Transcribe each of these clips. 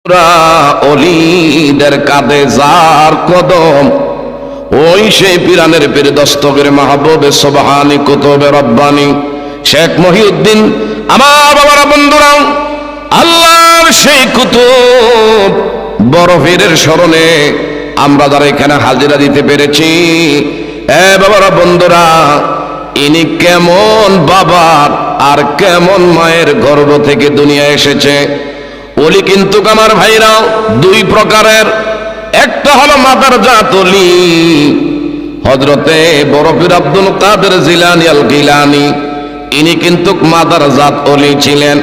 অলিদের কাঁধে যার কদম, ওই সেই পিরানের পীর দস্তগীর মাহবুবে সুবহানি কুতুবে রব্বানি শেখ মহিউদ্দিন। আমার বাবারা বন্ধুরা, আল্লাহর সেই কুতুব বড় পীরের স্মরণে আমরা যারা এখানে হাজিরা দিতে পেরেছি, বাবারা বন্ধুরা, ইনি কেমন বাবার আর কেমন মায়ের গর্ভ থেকে দুনিয়া এসেছে। ওলি কিন্তু আমার ভাইরা দুই প্রকারের, একটা হলো মাদার জাত ওলি, হযরতে বড় পীর আব্দুল কাদের জিলানী আল গিলানী, ইনি কিন্তু মাদার জাত ওলি ছিলেন।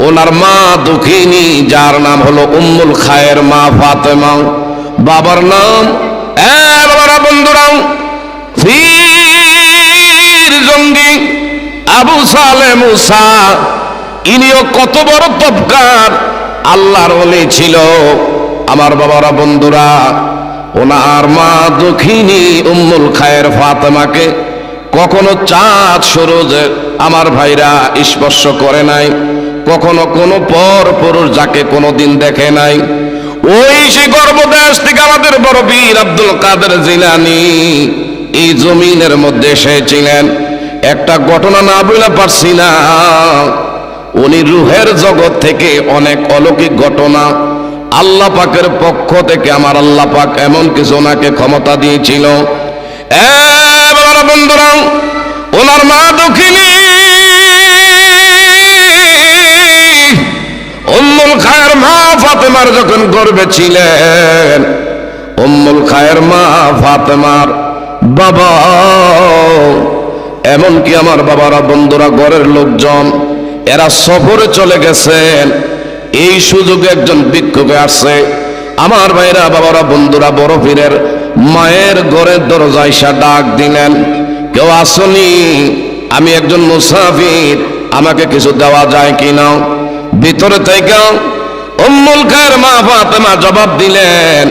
ওনার মা দুঃখিনী, যার নাম হলো উম্মুল খায়ের মা ফাতেমা। বাবার নাম বাবারা বন্ধুরা পীর জঙ্গি আবু সালেহ মুসা। ইনিও কত বড় তবকার আল্লাহর ওলি ছিল। আমার বাবারা বন্ধুরা, ওনার মা দক্ষিণী উম্মুল খায়ের ফাতেমাকে কখনো চাঁদ সূরজ আমার ভাইরা স্পর্শ করে নাই, কখনো কোনো পর পুরুষ যাকে কোনোদিন দেখে নাই। ওই সে গর্ভদেশ থেকে আমাদের বড় পীর আব্দুল কাদের জিলানী এই জমিনের মধ্যে এসেছিলেন। একটা ঘটনা না বলে পারছি না, উনি রুহের জগৎ থেকে অনেক অলৌকিক ঘটনা আল্লাহ পাকের পক্ষ থেকে আমার আল্লাহ পাক এমন কিছু ওনাকে ক্ষমতা দিয়েছিল। বন্ধুরা, ওনার মা দক্ষিণী উম্মুল খায়ের মা ফাতেমার যখন গর্ভে ছিলেন, উম্মুল খায়ের মা ফাতেমার বাবা, এমনকি আমার বাবারা বন্ধুরা ঘরের লোকজন এরা সফরে চলে গেছেন, এই সুযোগে একজন ভিক্ষুকে আসছে। আমার ভাইরা বাবারা বন্ধুরা বড় পীরের মায়ের ঘরের দরজায় এসে ডাক দিলেন, কেউ আসনি, আমি একজন মুসাফির, আমাকে কিছু দেওয়া যায় কিনা। ভিতরে থেকে উম্মুল খায়ের মা ফাতেমা জবাব দিলেন,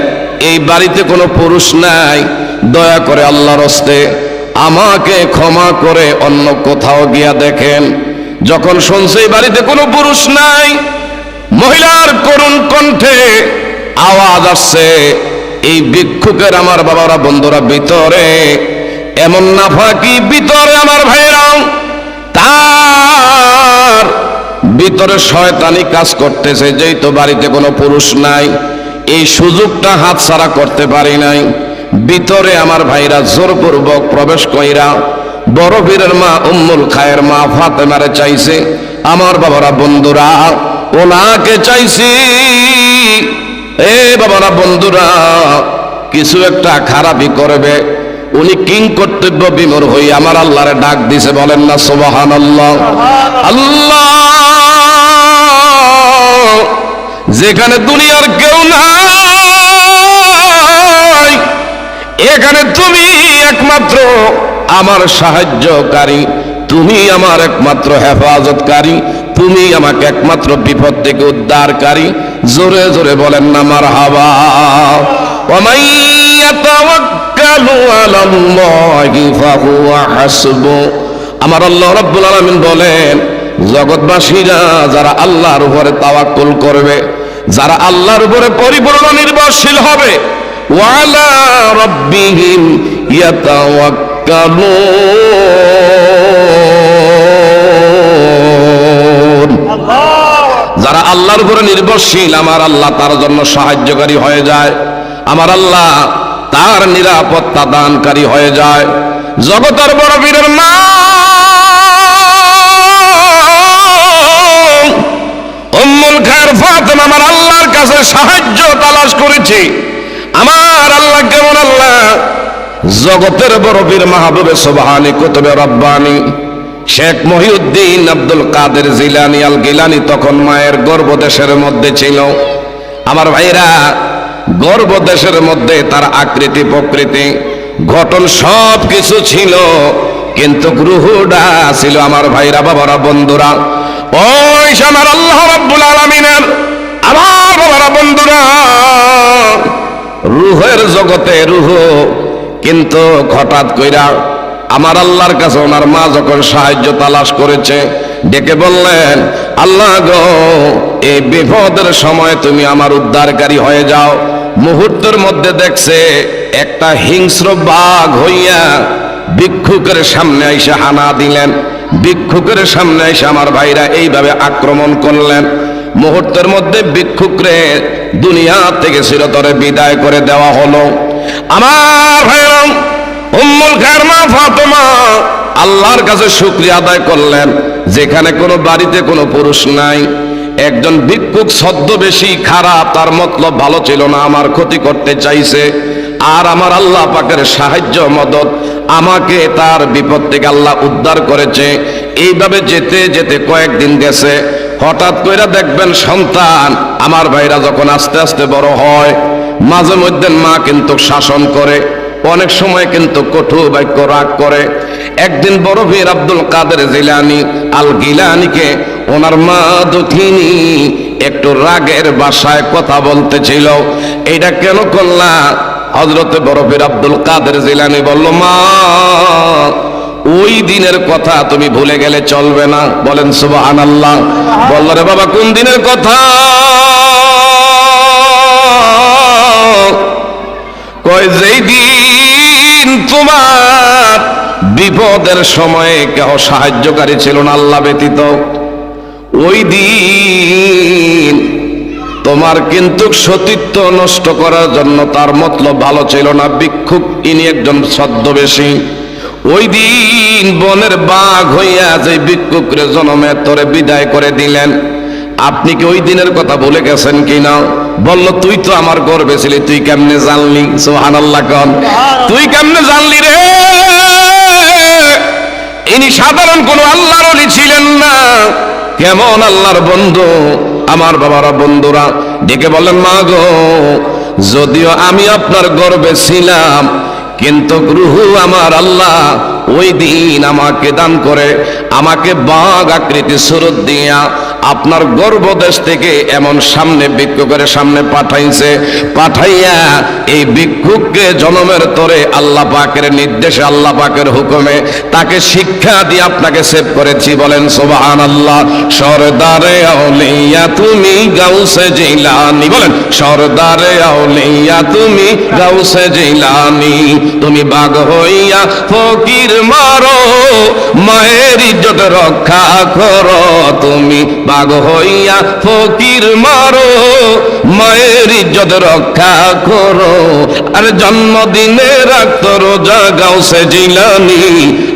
এই বাড়িতে কোনো পুরুষ নাই, দয়া করে আল্লাহর হস্তে আমাকে ক্ষমা করে অন্য কোথাও গিয়া দেখেন। যখন শুনছে এই বাড়িতে কোনো পুরুষ নাই, মহিলার করুণ কণ্ঠে আওয়াজ আসছে, এই ভিক্ষুকের আমার বাবারা বন্ধুরা ভিতরে এমন নাফাকি, ভিতরে আমার ভাইরা তার ভিতরে শয়তানি কাজ করতেছে, যেই তো বাড়িতে কোনো পুরুষ নাই, এই সুযোগটা হাতছাড়া করতে পারি নাই। ভিতরে আমার ভাইরা জোরপূর্বক প্রবেশ কইরা বড় পীরের মা উম্মুল খায়ের মা ফাতেমারে চাইছে। আমার বাবারা বন্ধুরা ওনাকে চাইছি, বাবারা বন্ধুরা কিছু একটা খারাপই করবে। উনি কিং কর্তব্য বিমূঢ় হই আমার আল্লাহরে ডাক দিছে, বলেন না সুবহানাল্লাহ। আল্লাহ, যেখানে দুনিয়ার কেউ নাই, এখানে তুমি একমাত্র আমার সাহায্যকারী, তুমি আমার একমাত্র হেফাজতকারী, তুমি আমাকে একমাত্র বিপদ থেকে উদ্ধারকারী। জোরে জোরে বলেন না মারহাবা। ওয়ামান ইয়াতাওয়াক্কালু আলাল্লাহি ফাহুয়া হাসবু। আমার আল্লাহ রাব্বুল আলামিন বলেন, জগৎবাসীরা যারা আল্লাহর উপরে তাওয়াক্কুল করবে, যারা আল্লাহর উপরে পরিপূর্ণ নির্ভরশীল হবে, ওয়ালা রাব্বিহিম ইয়াতাওয়াক্কালুন, যারা আল্লাহর উপরে নির্ভরশীল, আমার আল্লাহ তার জন্য সাহায্যকারী হয়ে যায়, আমার আল্লাহ তার নিরাপত্তা দানকারী হয়ে যায়। জগতের বড় পীরের মা উম্মুল খায়ের ফাতেমা আমার আল্লাহর কাছে সাহায্য তালাশ করেছে। আমার আল্লাহ কেমন আল্লাহ, জগতের বড় পীর মাহবুবে সুবহানি কুতুবে রব্বানি শেখ মহিউদ্দিন আব্দুল কাদের জিলানী আল গিলানী তখন মায়ের গর্ভদেশের মধ্যে ছিল। আমার ভাইরা গর্ভদেশের মধ্যে তার আকৃতি প্রকৃতি গঠন সব কিছু ছিল, কিন্তু রূহটা ছিল আমার ভাইরা বাবারা বন্ধুরা ওই আমার আল্লাহ রাব্বুল আলামিনের। আমার বাবারা বন্ধুরা রূহের জগতে রূহ, কিন্তু হঠাৎ কইরা আমার আল্লাহর কাছে ওনার মা যখন সাহায্য তালাশ করেছে, ডেকে বললেন, আল্লাহ গো, এই বিপদের সময় তুমি আমার উদ্ধারকারী হয়ে যাও। মুহূর্তের মধ্যে দেখছে একটা হিংস্র বাঘ হইয়া ভিক্ষুকের সামনে এসে হানা দিলেন। ভিক্ষুকের সামনে এসে আমার ভাইরা এইভাবে আক্রমণ করলেন। মুহূর্তের মধ্যে ভিক্ষুকরে দুনিয়া থেকে চিরতরে বিদায় করে দেওয়া হলো। আমার ভাইরা, উম্মুল খায়ের মা ফাতেমা আল্লাহর কাছে শুকরিয়া আদায় করলেন, যেখানে কোনো বাড়িতে কোনো পুরুষ নাই, একজন ভিক্ষুক ছদ্মবেশী খারাপ, তার মতলব ভালো ছিল না, আমার ক্ষতি করতে চাইছে। আর আমার আল্লাহ পাকের সাহায্য মদত, আমাকে তার বিপদ থেকে আল্লাহ উদ্ধার করেছে। এইভাবে যেতে যেতে কয়েকদিন গেছে, হঠাৎ করে দেখবেন সন্তান আমার ভাইরা যখন আস্তে আস্তে বড় হয়, মাঝে মধ্যে মা কিন্তু শাসন করে, অনেক সময় কিন্তু কঠোর বাক্য রাগ করে। একদিন বড় পীর আব্দুল কাদের জিলানী আল গিলানীকে ওনার মা দক্ষিণী একটু রাগের ভাষায় কথা বলতেছিল। এইটা কেন করলা? হযরতে বড় পীর আব্দুল কাদের জিলানী বলল, মা, ওই দিনের কথা তুমি ভুলে গেলে চলবে না। বলেন সুবহানাল্লাহ। বলল, রে বাবা, কোন দিনের কথা? কয়, যেই দিন তোমার বিপদের সময়ে কেউ সাহায্যকারী ছিল না আল্লাহ ব্যতীত, ওই দিন তোমার কিন্তু সতীত্ব নষ্ট করার জন্য তার মতলব ভালো ছিল না। ভিক্ষুক ইনি একজন ছদ্মবেশী। ওই দিন বনের বাঘ হইয়া যে ভিক্ষুকরে জনমের তরে বিদায় করে দিলেন। আপনি কি ওই দিনের কথা ভুলে গেছেন কিনা? বলল, তুই তো আমার গর্বে ছিলি, তুই কেমনে জানলি? সুবহানাল্লাহ কোন। তুই কেমনে জানলি রে? ইনি সাধারণ কোন আল্লাহর ওলি ছিলেন না, কেমন আল্লাহর বন্ধু। আমার বাবারা, বন্ধুরা ডেকে বলেন, মা গো, যদিও আমি আপনার গর্বে ছিলাম, কিন্তু রুহু আমার আল্লাহ ওই দিন আমাকে দান করে, আমাকে বাঘ আকৃতি সুরত দিয়া আপনার গর্ভদেশ থেকে এমন সামনে ভিক্ষুকের সামনে পাঠাইছে। পাঠাইয়া এই ভিক্ষুককে জনমের তরে আল্লাহ পাকের নির্দেশে, আল্লাহ পাকের হুকুমে তাকে শিক্ষা দিয়ে আপনাকে সেভ করেছি। বলেন সুবহানাল্লাহ। সরদারে আউলিয়া তুমি গাউসে জিলানী, বলেন সরদারে আউলিয়া তুমি গাউসে জিলানী, তুমি বাঘ হইয়া ফকির মারো, মায়ের ইজ্জত রক্ষা করো। তুমি বাঘ হইয়া ফকির মারো, মায়ের ইজ্জত রক্ষা করো। আর জন্মদিনে রাখত রোজা গাউসে জিলানী,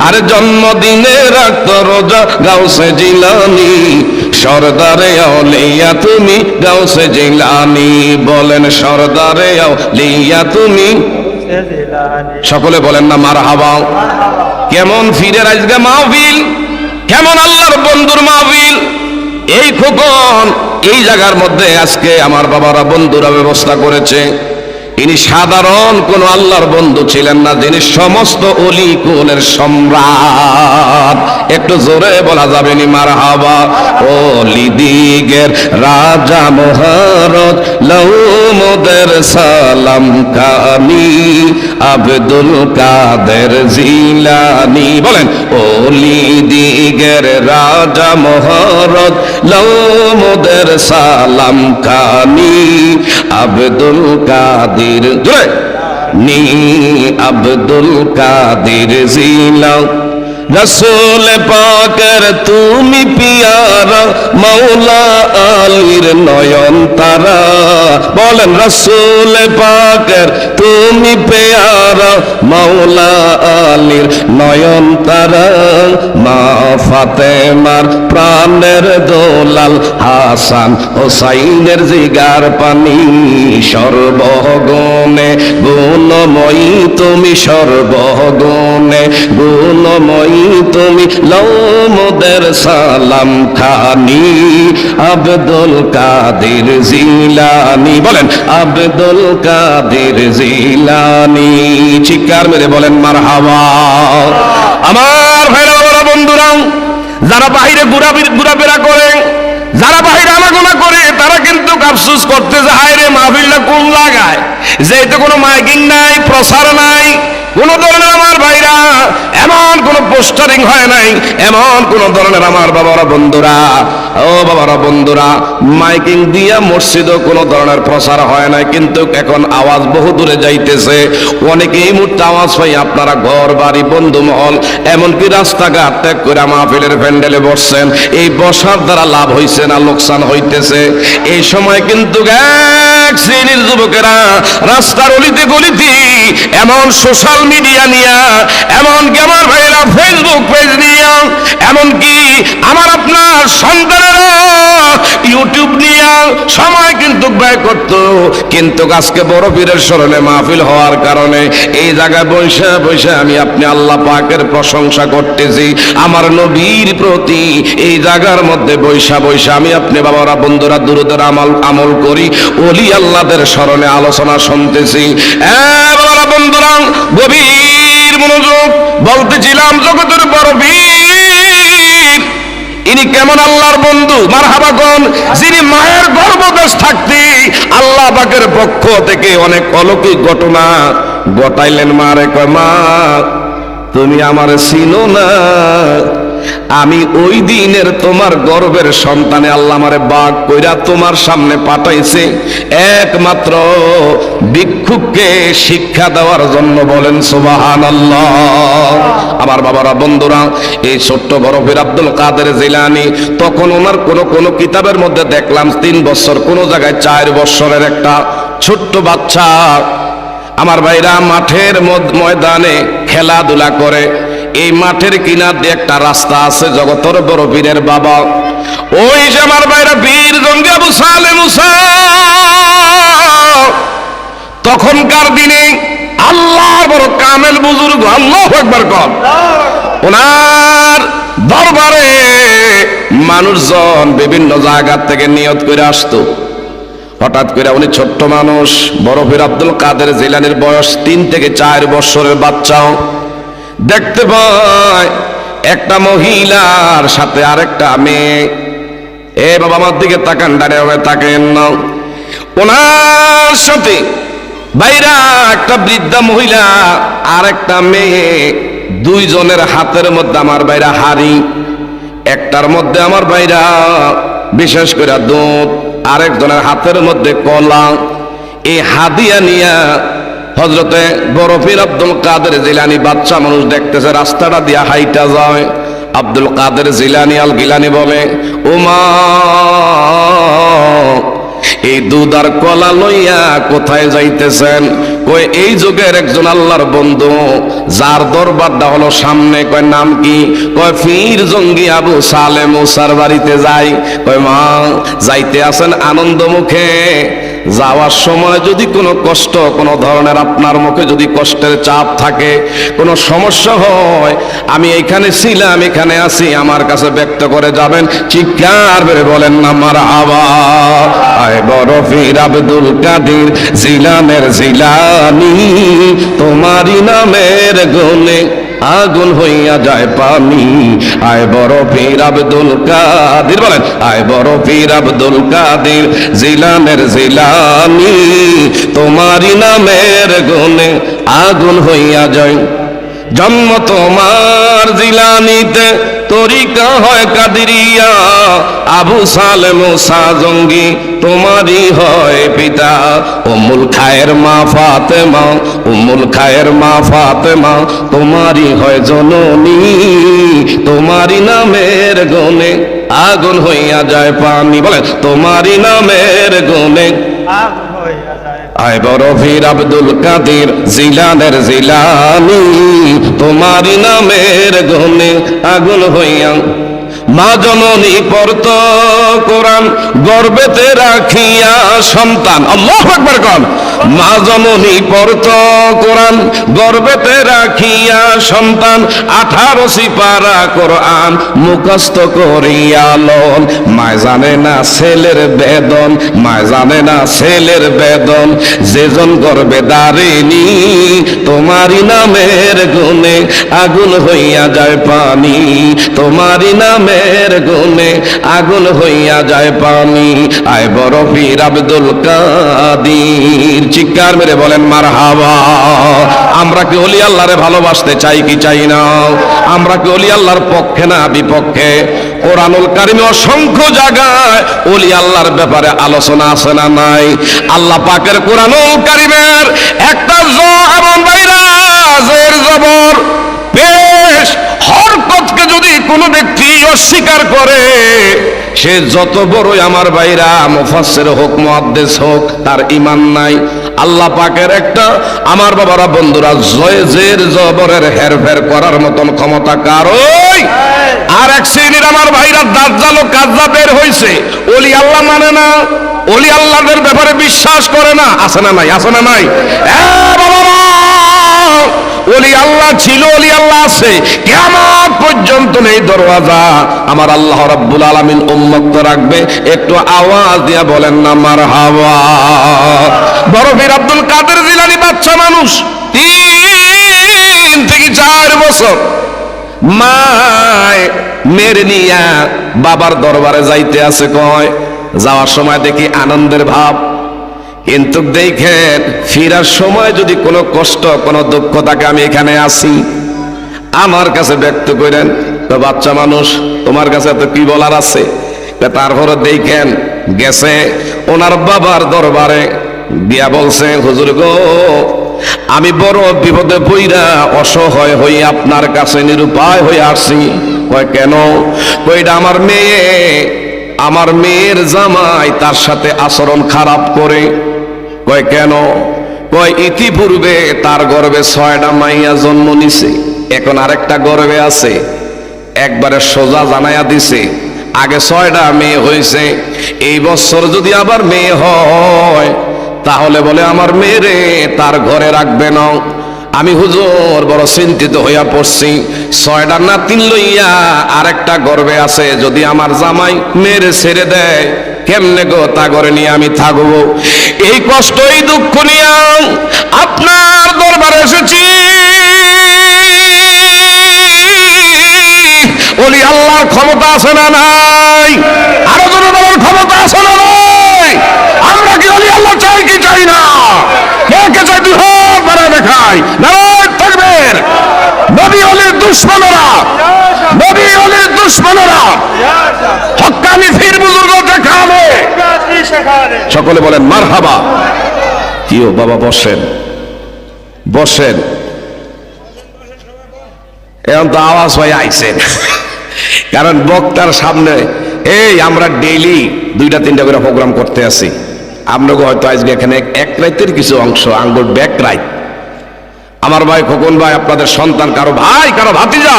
আর জন্মদিনে রাখত রোজা গাউসে জিলানী, সরদারে আউলিয়া তুমি গাউসে জিলানী। বলেন সরদারে আউলিয়া তুমি। সকলে বলেন না মারহাবা। কেমন ফিরের আজকে মাহফিল, কেমন আল্লাহর বন্ধুর মাহফিল। এই খোকন এই জায়গার মধ্যে আজকে আমার বাবারা, বন্ধুরা ব্যবস্থা করেছে। ইনি সাধারণ কোন আল্লাহর বন্ধু ছিলেন না, যিনি সমস্ত অলি কুলের সম্রাট। একটু জোরে বলা যাবে নি মারহাবা। অলি দিগের রাজা মহারত, লও মোদের সালাম কানি, আব্দুল কাদের জিলানী। বলেন অলি দিগের রাজা মহারত, লও মোদের সালাম কানি, আব্দুল কাদের নি, আব্দুল কাদের জিলানী। রসুল পাকের তুমি পিয়ারা, মৌলা আলীর নয়ন তারা। বলেন রসুল পাকের তুমি পেয়ারা, মৌলা আলীর নয়ন তারা। মা ফাতেমার প্রাণের দোলাল, হাসান হোসাইনের জিগার পানি, সর্বগুণে গুণময়ী তুমি, সর্বগুণে গুণময়ী তুমি, লও মোদের সালাম খানি, আব্দুল কাদের জিলানী। বলেন আব্দুল কাদের জিলানী। চিৎকার মেরে বলেন মারহাবা। আমার ভাইরা, বড় বন্ধুরা, যারা বাইরে ঘোরাফেরা করে, যারা বাইরে আনাগোনা করে, তারা কিন্তু আফসোস করতে যায়, রে মাহফিলটা কোন লাগায়, যেহেতু কোনো মাইকিং নাই, প্রচার নাই, কোন ধরনের আমার ভাইরা এমন কোন পোস্টারিং হয় নাই, এমন কোন ধরনের আমার বাবারা বন্ধুরা, ও বাবারা বন্ধুরা, মাইকিং দিয়া মসজিদও কোন ধরনের প্রচার হয় নাই। কিন্তু এখন আওয়াজ বহু দূরে যাইতেছে। অনেকে এই মুহূর্তে আওয়াজ পাই আপনারা ঘর বাড়ি বন্ধু মহল এমনকি রাস্তাঘাট ত্যাগ করে মাহফিলের প্যান্ডেলে বসছেন। এই বসার দ্বারা লাভ হইছে না লোকসান হইতেছে? এই সময় কিন্তু এক শ্রেণীর যুবকেরা রাস্তার অলিতে গলিতে এমন সোশ্যাল মিডিয়া নিয়া, এমনকি আমার ভাইয়েরা ফেসবুক পেজ নিয়া, এমনকি আমার আপনার সন্তানেরা ইউটিউব নিয়া সময় কিন্তু ব্যয় করত। কিন্তু আজকে বড় পীরের স্মরণে মাহফিল হওয়ার কারণে এই জায়গায় বসে বসে আমি আপনি আল্লাহ পাকের প্রশংসা করতেছি, আমার নবীর প্রতি এই জায়গার মধ্যে বৈশা বৈশা আমি আপনি বাবারা বন্ধুরা দুরুদের আমল করি, ওলি আল্লাহদের স্মরণে আলোচনা শুনতেছি। বাবারা বন্ধুরা, গভীর মনোযোগ, বলতেছিলাম জগতের বড় বীর, ইনি কেমন আল্লাহর বন্ধু? মারহাবা কোন? যিনি মায়ের গর্ভদেশ থাকতে আল্লাহ পাকের পক্ষ থেকে অনেক অলৌকিক ঘটনা ঘটাইলেন। মারে কয়, মা তুমি আমারে চিনো না? আমি ওই দিনের তোমার গর্ভের সন্তানে আল্লাহ আমারে বাগ কইরা তোমার সামনে পাঠাইছে একমাত্র ভিক্ষুককে শিক্ষা দেওয়ার জন্য। বলেন সুবহানাল্লাহ। আমার বাবারা বন্ধুরা, এই ছোট্ট বরফের আব্দুল কাদের জিলানী, তখন ওনার কোন কিতাবের মধ্যে দেখলাম 3 বছর, কোন জায়গায় 4 বছরের একটা ছোট্ট বাচ্চা। আমার ভাইরা মাঠের ময়দানে খেলাধুলা করে। এই মাঠের কিনার দিয়ে একটা রাস্তা আছে, জগতের বড় বীরের বাবা, ওই যে আমার ভাইরা বীর জঙ্গি আবু সালে মুসা। তখনকার দিনে আল্লাহর বড় কামেল বুজুর্গ, আল্লাহু আকবার কর, ওনার দরবারে মানুষজন বিভিন্ন জায়গা থেকে নিয়ত করে আসতো। হঠাৎ করে উনি ছোট্ট মানুষ, বরফের আব্দুল কাদের জিলানীর বয়স 3 থেকে 4 বছরের বাচ্চাও দেখতে পায় একটা মহিলার সাথে আরেকটা মেয়ে। এ বাবা আমার দিকে তাকান, দাঁড়িয়ে তাকেন না। ওনার সাথে বাইরা একটা বৃদ্ধা মহিলা আর একটা মেয়ে, দুইজনের হাতের মধ্যে আমার বাইরা হাড়ি, একটার মধ্যে আমার বাইরা বিশেষ করে দুধ, আরেকজনের হাতের মধ্যে কলা। এই হাদিয়া নিয়া হযরতে বরফির আব্দুল কাদের জিলানী বাচ্চা মানুষ দেখতেছে, রাস্তাটা দিয়া হাইটা যায়। আব্দুল কাদের জিলানী আল গিলানী বলে, ও মা, এই দুধ আর কলা লইয়া কোথায় যাইতেছেন? কই এই যুগের একজন আল্লাহর বন্ধু, যার দরবারটা হলো সামনে। কয় নাম কি? কয় পীর জঙ্গি আবু সালে মুসার বাড়িতে যাই। কয় মা, যাইতে আছেন আনন্দ মুখে, যাওয়ার সময় যদি কোনো কষ্ট, কোনো ধরনের আপনার মুখে যদি কষ্টের চাপ থাকে, কোনো সমস্যা হয়, আমি এখানে ছিলাম, এখানে আছি, আমার কাছে ব্যক্ত করে যাবেন। চিৎকার করে বলেন না মারহাবা। আয় বরফির আব্দুল কাদের জিলানের জিলানী, তোমারই নামের গুণে আগুন হইয়া যায় পানি। আয় বড় পীর আব্দুল কাদের, বলেন আয় বড় পীর আব্দুল কাদের জিলানের জিলানী, তোমারই নামের গুণে আগুন হইয়া যায়। জন্ম তোমার জিলানীতে, তরিকা হয় কাদিরিয়া, আবু সালে মুসা জঙ্গি তোমারই হয় পিতা। উম্মুল খায়ের মা ফাতেমা, উম্মুল খায়ের মা ফাতেমা তোমারই হয় জননী, তোমারই নামের গুণে আগুন হইয়া যায় পানি। বলে তোমারই নামের গুণে আগুন হইয়া যায়। আয় বরফির আব্দুল কাদের জিলানের জিলানী, তোমারই নামের গুণে আগুন হইয়া। মা জননী পড়ত কোরআন গর্ভেতে রাখিয়া সন্তান, আল্লাহু আকবার কন। মা জননী পড়ত কোরআন গর্ভেতে রাখিয়া সন্তান, 18 সিপারা কোরআন মুখস্থ করিয়া লন। মায় জানে না ছেলের বেদন, মায় জানে না ছেলের বেদন, যেজন গর্ভে দাঁড়িনি, তোমারই নামের গুণে আগুন হইয়া যায় পানি, তোমারই নামে নামের গুণে আগুন হইয়া যায় পানি। আয় বড় পীর আব্দুল কাদির, চিৎকার মেরে বলেন মারহাবা। আমরা কি ওলি আল্লাহরে ভালোবাসতে চাই কি চাই না? আমরা কি ওলি আল্লাহর পক্ষে না বিপক্ষে? কোরআনুল কারীমে অসংখ্য জায়গায় ওলি আল্লাহর ব্যাপারে আলোচনা আছে না নাই? আল্লাহ পাকের কোরআনুল কারীমের একটা এমন বাইরা জের জবর পেশ হরকতকে যদি কোনো ব্যক্তি অস্বীকার করে, সে যত বড়ই আমার ভাইরা মুফাসসির হোক মুহাদ্দিস হোক, তার ঈমান নাই। আল্লাহ পাকের একটা আমার বাবারা বন্ধুরা জয়ের জবরের হেরফের করার মতন ক্ষমতা কারই। আর এক শ্রেণীর আমার ভাইরা দাজ্জাল ও কাজ্জাব বের হইছে, ওলি আল্লাহ মানে না, ওলি আল্লাহদের ব্যাপারে বিশ্বাস করে না। আছে না নাই? আছে না নাই? ওলি আল্লাহ ছিল, ওলি আল্লাহ আছে, কিয়ামত পর্যন্ত নেই দরওয়াজা। আমার আল্লাহ রাব্বুল আলামিন উম্মত রাখবে। একটু আওয়াজ দিয়া বলেন না মারহাবা। বড় পীর আব্দুল কাদের জিলানী বাচ্চা মানুষ, 3 থেকে 4 বছর মেয়ের নিয়া বাবার দরবারে যাইতে আছে। কয় যাওয়ার সময় দেখি আনন্দের ভাব, কিন্তু দেখেন ফিরার সময় যদি কোনো কষ্ট কোনো দুঃখ থাকে, আমি এখানে আছি আমার কাছে ব্যক্ত করেন। তো বাচ্চা মানুষ, তোমার কাছে তো কি বলার আছে? তারপরে দেখেন গেছে ওনার বাবার দরবারে গিয়া বলছে, হুজুর গো, আমি বড় বিপদে পইরা অসহায় হই আপনার কাছে নিরুপায় হয়ে আসছি। কয় কেন? কইটা আমার মেয়ে, আমার মেয়ের জামাই তার সাথে আচরণ খারাপ করে। কয় কেন? কয় ইতিপূর্বে তার গর্ভে 6টা মাইয়া জন্ম নিছে, এখন আরেকটা গর্ভে আছে, একবারে সোজা জানাইয়া দিছে আগে 6টা মেয়ে হয়েছে, এই বছর যদি আবার মেয়ে হয় তাহলে বলে আমার মেয়েরে তার ঘরে রাখবে না। আমি হুজুর বড় চিন্তিত হইয়া পড়ছি, 6টা নাতিন লইয়া আরেকটা গর্ভে আছে, যদি আমার জামাই মেয়েরে ছেড়ে দেয় কেমনে গো তা ঘরে নিয়ে আমি থাকবো? এই কষ্ট এই দুঃখ নিয়ে আপনার দরবারে এসেছি। ওলি আল্লাহর ক্ষমতা আছে না নাই? আরো জোরে বলার ক্ষমতা আছে না নাই? আমরা কি ওলি আল্লাহ চাই কি চাই না? কে কে চাই? দুই হাত বাড়ায় দেখাই। নারায়ে তাকবীর। নবী ওলির দুশমনেরা, নবী ওলির দুশমনেরা হক্কানি পীর বুজুর্গ দেখাবে। সকলে বলেন মারহাবা। কিও বাবা বসেন, বসেন। এখন তো আওয়াজ হয়ে আইছেন, কারণ বক্তার সামনে এই আমরা ডেইলি 2টা-3টা করে প্রোগ্রাম করতে আছি। আপনাকে হয়তো আজকে এখানে এক রাইতের কিছু অংশ আঙ্গুর ব্যাক রাইত। আমার ভাই খোকন ভাই, আপনাদের সন্তান, কারো ভাই কারো ভাতিজা,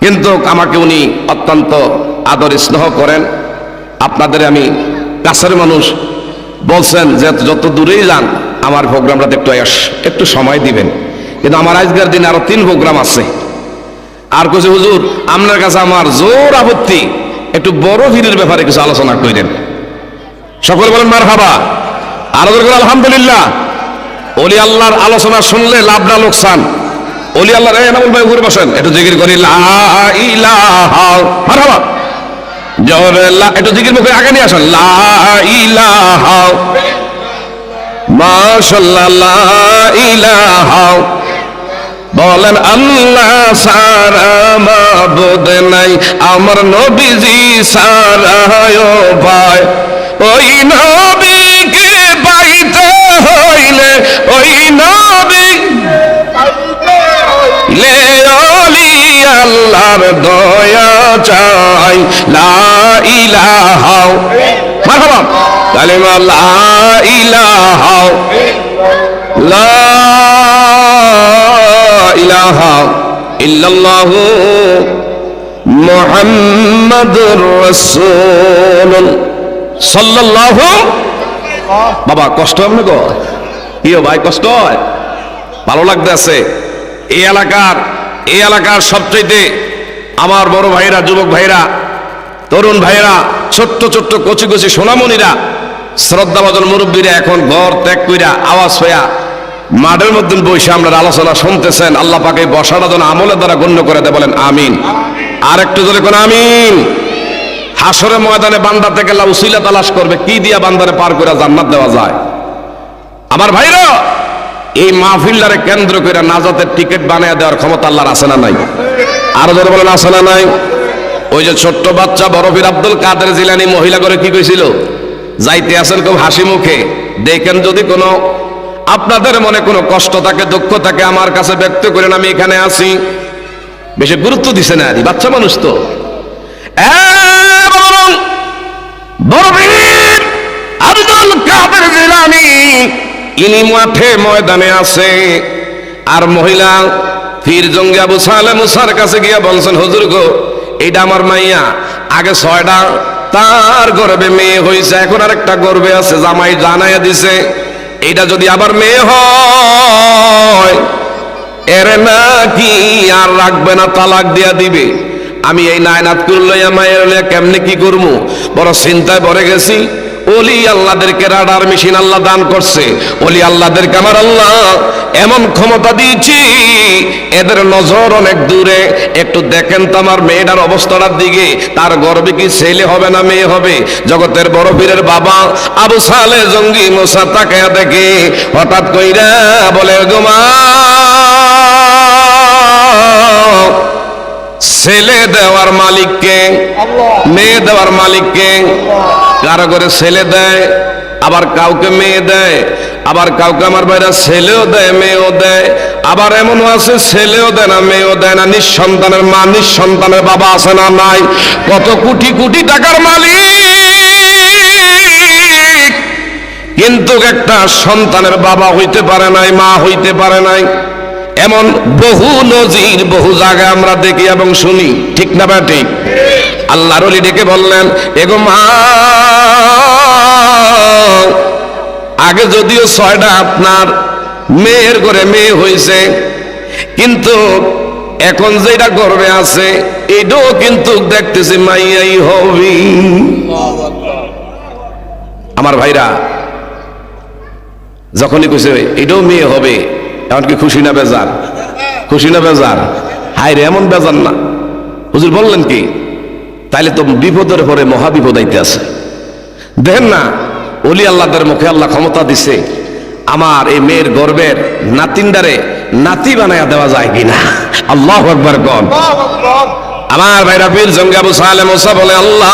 কিন্তু আমাকে উনি অত্যন্ত আদর স্নেহ করেন। আপনাদের আমি কাছের মানুষ, বলছেন যে যত দূরেই যান আমার প্রোগ্রামটাতে একটু সময় দিবেন। কিন্তু আমার আজকের দিনে আরো 3 প্রোগ্রাম আছে। আর কিছু হুজুর আপনার কাছে আমার জোর আপত্তি, একটু বড় ভিড়ের ব্যাপারে কিছু আলোচনা করেন। সকলে বলেন মারহাবা। আরো করে আলহামদুলিল্লাহ। ওলি আল্লাহর আলোচনা শুনলে লাভ না লোকসান? ওলি আল্লাহর এনামুল ভাই ঘুরে বসেন, একটু জিকির করি লা ইলাহা মারহাবা। জোরে লা, একটু জিকির মুখে আগে নিয়ে আসেন। লা ইলাহা মাশাআল্লাহ, লা ইলাহা। বলেন আল্লাহ সারা মাবুদ নাই, আমার নবীজি সারা ভাই। ওই নবীকে পাইতে হইলে, ওই নবী লে ওলি আল্লাহর দয়া চাই। লা ইলাহা মারহাবা কালিমা লা ইলাহা, লা ইলাহা ইল্লাল্লাহু মুহাম্মাদুর রাসূলুল্লাহ সাল্লাল্লাহু। বাবা কষ্ট হয় না গো? কি ভাই কষ্ট হয়? ভালো লাগতেছে? এই এলাকার সবচেয়ে আমার বড় ভাইরা, যুবক ভাইরা, তরুণ ভাইরা, ছোট্ট ছোট্ট কচি কচি সোনামণিরা, শ্রদ্ধাভাজন মুরব্বীরা এখন ঘর ত্যাগ কইরা আওয়াজ হইয়া মাঠের মধ্যে বসে আমরা আলোচনা শুনতেছেন। আল্লাহ পাকে বসাটা যেন আমলের দ্বারা গণ্য করে দেয়। বলেন আমিন। আর একটু জোরে কোন আমিন। হাসরের ময়দানে বান্দা থেকে উসিলা তালাশ করবে কি দিয়া বান্দারে পার করে জান্নাত দেওয়া যায়। আমার ভাইরা, এই মাহফিলটারে কেন্দ্র করে নাজাতের টিকিট বানিয়ে দেওয়ার ক্ষমতা আল্লাহর আছে না নাই? আরো জোরে বলেন আছে না নাই? ওই যে ছোট্ট বাচ্চা বরফির আব্দুল কাদের জিলানী মহিলা করে কি কইছিল? যাইতে আছেন খুব হাসি মুখে, দেখেন যদি কোনো আপনাদের মনে কোনো কষ্ট থাকে, দুঃখ থাকে, আমার কাছে ব্যক্ত করেন, আমি এখানে আছি। বেশি গুরুত্ব দিছে না, বাচ্চা মানুষ তো। বরফির আব্দুল কাদের জিলানী ইনি মাঠে ময়দানে আছে, আর মহিলা পীর জঙ্গি আবু সালেহ মুসার কাছে গিয়া বলছেন, হুজুর গো, এইটা আমার মাইয়া, আগে 6টা তার গর্বে মেয়ে হয়েছে, এখন আর একটা গর্বে আছে, জামাই জানাইয়া দিছে, এইটা যদি আবার মেয়ে হয় এর নাকি আর রাখবে না, তালাক দিয়া দিবে। আমি এই নায়নাত করলইয়া মায়ের লইয়া কেমনে কি করবো, বড় চিন্তায় পড়ে গেছি। ওলি আল্লাহদেরকে রাডার মেশিন আল্লাহ দান করছে, ওলি আল্লাহদেরকে আমার আল্লাহ এমন ক্ষমতা দিয়েছি, এদের নজর অনেক দূরে। একটু দেখেন তো আমার মেয়েটার অবস্থাটার দিকে, তার গর্বে কি ছেলে হবে না মেয়ে হবে? জগতের বড় পীরের বাবা আবু সালেহ জঙ্গি মুসা তাকায়া দেখে, হঠাৎ কইরা বলে, গো মা, ছেলে দেওয়ার মালিককে, মেয়ে দেওয়ার মালিককে? কারো করে ছেলে দেয়, আবার কাউকে মেয়ে দেয়, আবার কাউকে আমার ভাইরা ছেলেও দেয় মেয়েও দেয়, আবার এমনও আছে ছেলেও দেয় না মেয়েও দেয় না। নিঃসন্তানের মা নিঃসন্তানের বাবা আছে না নাই? কত কোটি কোটি টাকার মালিক, কিন্তু একটা সন্তানের বাবা হইতে পারে নাই, মা হইতে পারে নাই। এমন বহু নজির বহু জায়গায় আমরা দেখি এবং শুনি, ঠিক না বা ঠিক? আল্লাহর ওলি ডেকে বললেন, এগো মা, আগে যদিও 6টা আপনার মেয়ের ঘরে মেয়ে হয়েছে, কিন্তু এখন যেটা গর্বে আছে এটাও কিন্তু দেখতেছি মাইয়াই হবি। আমার ভাইরা, যখনই কইছে এটাও মেয়ে হবে, এমনকি খুশি না বেজার? খুশি না বেজার? হায় রে, এমন বেজার না। হুজুর বললেন কি? তাইলে তো বিপদের পরে মহা বিপদ আইতে আছে। দেখেন না, ওলি আল্লাহদের মুখে আল্লাহ ক্ষমতা দিছে, আমার এই মেয়ের গর্বের নাতিনদারে নাতি বানায়া দেওয়া যায় কিনা? আল্লাহু আকবার কোন। আমার ভাইরা, পীর জঙ্গি আবু সালেহ মুসা বলে, আল্লাহ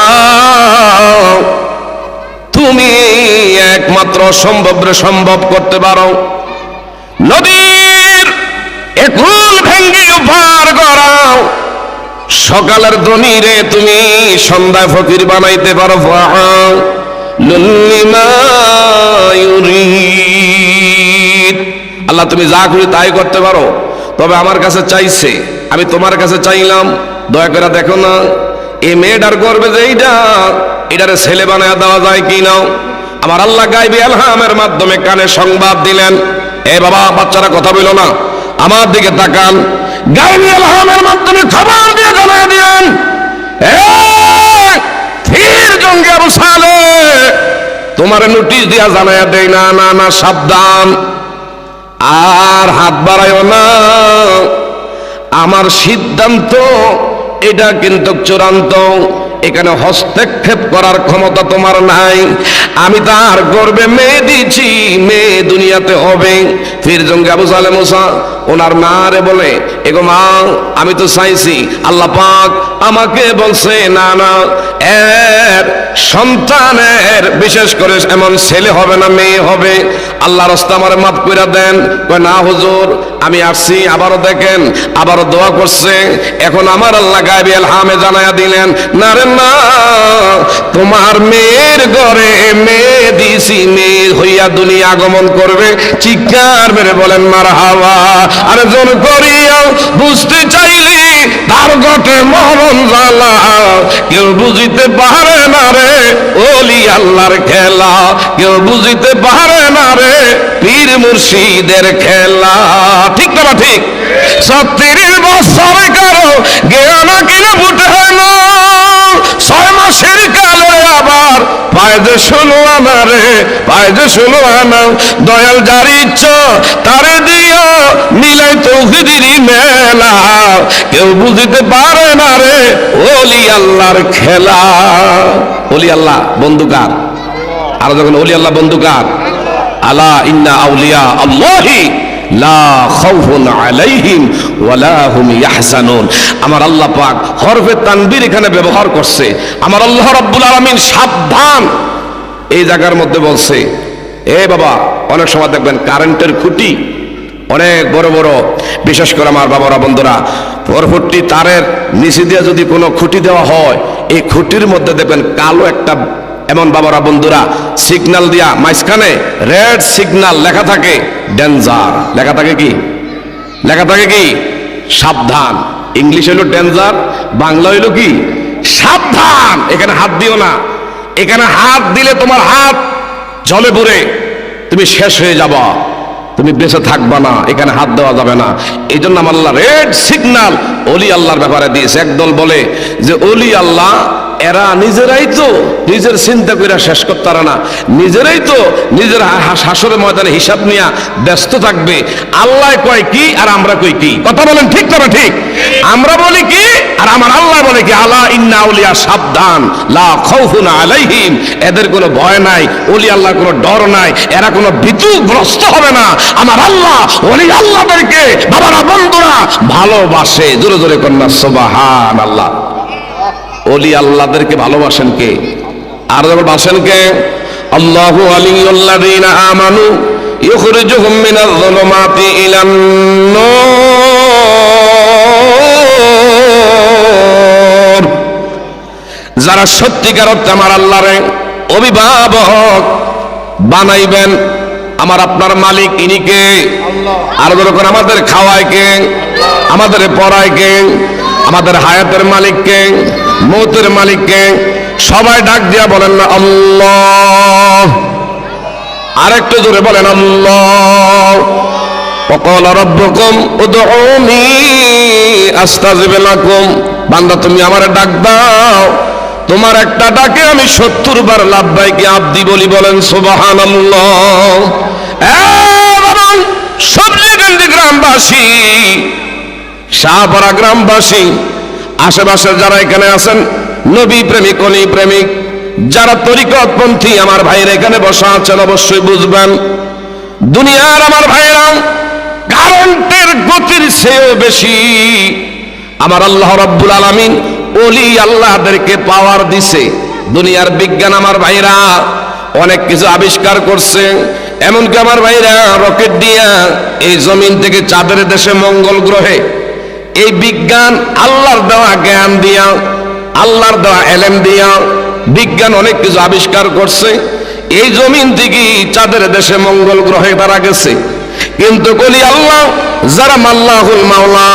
তুমি একমাত্র সম্ভবরে সম্ভব করতে পারো। নদীর একুল ভেঙ্গে পার করাও, সকালের ধনীরে তুমি সন্ধ্যায় ফকির বানাইতে পারো। আল্লাহ তুমি যা করি তাই করতে পারো, তবে আমার কাছে চাইছে, আমি তোমার কাছে চাইলাম, দয়া করে দেখো না এই মেয়েটার গর্বে যে এটারে ছেলে বানায় দেওয়া যায় কি না? আমার আল্লাহ গায়বী ইলহামের মাধ্যমে কানে সংবাদ দিলেন। এ বাবা, বাচ্চারা কথা বলো না, আমার দিকে তাকান। গায়বী ইলহামের মাধ্যমে খবর দিয়ে জানায় দিলেন, পীর জঙ্গি আবু সালেহ, তোমার নোটিশ দিয়া জানায়া দেয় না, না না, সাবধান, আর হাত বাড়াইও না। আমার সিদ্ধান্ত এটা কিন্তু চূড়ান্ত, এখানে হস্তক্ষেপ করার ক্ষমতা তোমার নাই। আমি তার গর্বে মেয়ে দিয়েছি, মেয়ে দুনিয়াতে হবে। পীর জঙ্গি আবু সালেহ মুসা ওনার মা রে বলে, এগো মা, আমি তো চাইছি, আল্লাহ পাক আমাকে বলছে না না, এর সন্তানের বিশেষ করে এমন ছেলে হবে না মেয়ে হবে, আল্লাহ রাস্তা আমার মাফ করে দেন। কয় না হুজুর, আমি আসছি। আবারও দেখেন, আবারও দোয়া করছে। এখন আমার আল্লাহ গায়বী ইলহামে জানায়া দিলেন, না রে না, তোমার মেয়ের ঘরে মেয়ে দিছি, মেয়ে হইয়া দুনিয়া আগমন করবে। চিৎকার মেরে বলেন মারহাবা। আর জোর করিয়া বুঝতে চাইলি তার ঘটে মরণ জ্বালা, কেউ বুঝিতে পারে না রে ওলি আল্লাহর খেলা, কেউ বুঝিতে পারে না রে পীর মুর্শিদের খেলা। ঠিক না ঠিক? 36 বছর কারো জ্ঞান কিনে ফুটে না, 6 মাসের কালে আবার পায় পায় যে শুনো আমারে, পায় যে শুনো আমার দয়াল যার ইচ্ছা তারে দিও মিলাই তৌহিদেরই মেলা, কেউ বুঝিতে পারে না রে ওলি আল্লাহর খেলা। ওলি আল্লাহ বন্ধুকার, আর যখন ওলি আল্লাহ বন্ধুকার, আলা ইন্না আউলিয়া আল্লাহি লা খাউফুন আলাইহিম ওয়ালা হুম ইয়াহজানুন। আমার আল্লাহ পাক হরফে তানবীর এখানে ব্যবহার করছে। আমার আল্লাহ রাব্বুল আলামিন সাবধান এই জায়গার মধ্যে বলছে, এ বাবা, অনেক সময় দেখবেন কারেন্টের খুঁটি অনেক বড় বড়, বিশেষ করে আমার বাবারা বন্ধুরা, 440 তারের নিচে দিয়ে যদি কোনো খুঁটি দেওয়া হয়, এই খুঁটির মধ্যে দেখবেন কালো একটা, এমন বাবারা বন্ধুরা সিগন্যাল দিয়া মাঝখানে রেড সিগন্যাল লেখা থাকে ডেঞ্জার, লেখা থাকে কি, লেখা থাকে কি সাবধান। ইংলিশ হইল ডেঞ্জার, বাংলা হইল কি সাবধান। এখানে হাত দিও না, এখানে হাত দিলে তোমার হাত জলে পড়ে তুমি শেষ হয়ে যাবা, তুমি বেঁচে থাকবা না, এখানে হাত দেওয়া যাবে না। এই জন্য আমার আল্লাহ রেড সিগন্যাল ওলি আল্লাহর ব্যাপারে দিয়েছে। একদল বলে যে ওলি আল্লাহ এরা নিজেরাই তো নিজের চিন্তা করে শেষ করতে পারে না, নিজেরাই তো নিজের হাসরের ময়দানে হিসাব নিয়ে ব্যস্ত থাকবে। আল্লাহ কয় কি আর আমরা কই কি? কথা বলেন ঠিক না ঠিক? আমরা বলি কি আর আমার আল্লাহ বলে কি? আলা ইন্না আউলিয়া, সাবধান, লা খাউফুন আলাইহিম, এদের কোনো ভয় নাই, ওলি আল্লাহর কোনো ডর নাই, এরা কোনো ভীতুগ্রস্ত হবে না। আমার আল্লাহ ওলি আল্লাহদেরকে বাবারা বন্ধুরা ভালোবাসে। জোরে জোরে কন্যা সুবহানাল্লাহ। ওলি আল্লাহদেরকে ভালোবাসেন কে? আর ভালোবাসেন কে? আল্লাহু আলিয়্যুল্লাযীনা আমানু ইখরিজুহুম মিনাজ যুলুমাতি ইলান নূর। যারা সত্যিকার অর্থে আমার আল্লাহরে অভিভাবক বানাইবেন, আমার আপনার মালিক ইনি কে? আর যখন আমাদের খাওয়ায় কে, আমাদের পড়ায় কে, আমাদের হায়াতের মালিক কে, মৌতের মালিক কে? সবাই ডাক দিয়া বলেন না আল্লাহ। আরেকটু জোরে বলেন আল্লাহ। ওয়াকালা রাব্বুকুম উদউনি আস্তাজিব লাকুম। বান্দা তুমি আমারে ডাক দাও, তোমার একটা ডাকে আমি 70 বার লাব্বাইক আব্দি বলি। বলেন সুবহানাল্লাহ। সবজিগঞ্জ গ্রামবাসী, শাহপাড়া গ্রামবাসী, আশেপাশে যারা এখানে আছেন, নবী প্রেমিক অলি প্রেমিক, যারা তরিকতপন্থী আমার ভাইরা এখানে বসা আছেন, অবশ্যই বুঝবেন দুনিয়ার আমার ভাইরা কারেন্টের গতির চেয়েও বেশি আমার আল্লাহ রাব্বুল আলামিন ওলি আল্লাহদেরকে পাওয়ার দিছে। দুনিয়ার বিজ্ঞান আমার ভাইরা অনেক কিছু আবিষ্কার করছে, এমনকি আমার ভাইরা রকেট দিয়া এই জমিন থেকে চাঁদের দেশে মঙ্গল গ্রহে, এই বিজ্ঞান আল্লাহর দেওয়া জ্ঞান দিয়া, আল্লাহর দেওয়া এলেম দিয়া বিজ্ঞান অনেক কিছু আবিষ্কার করছে। এই জমিন থেকে চাঁদের দেশে মঙ্গল গ্রহে তারা গেছে। কিন্তু কলি আল্লাহ যারা মাল্লাহুল মাওলা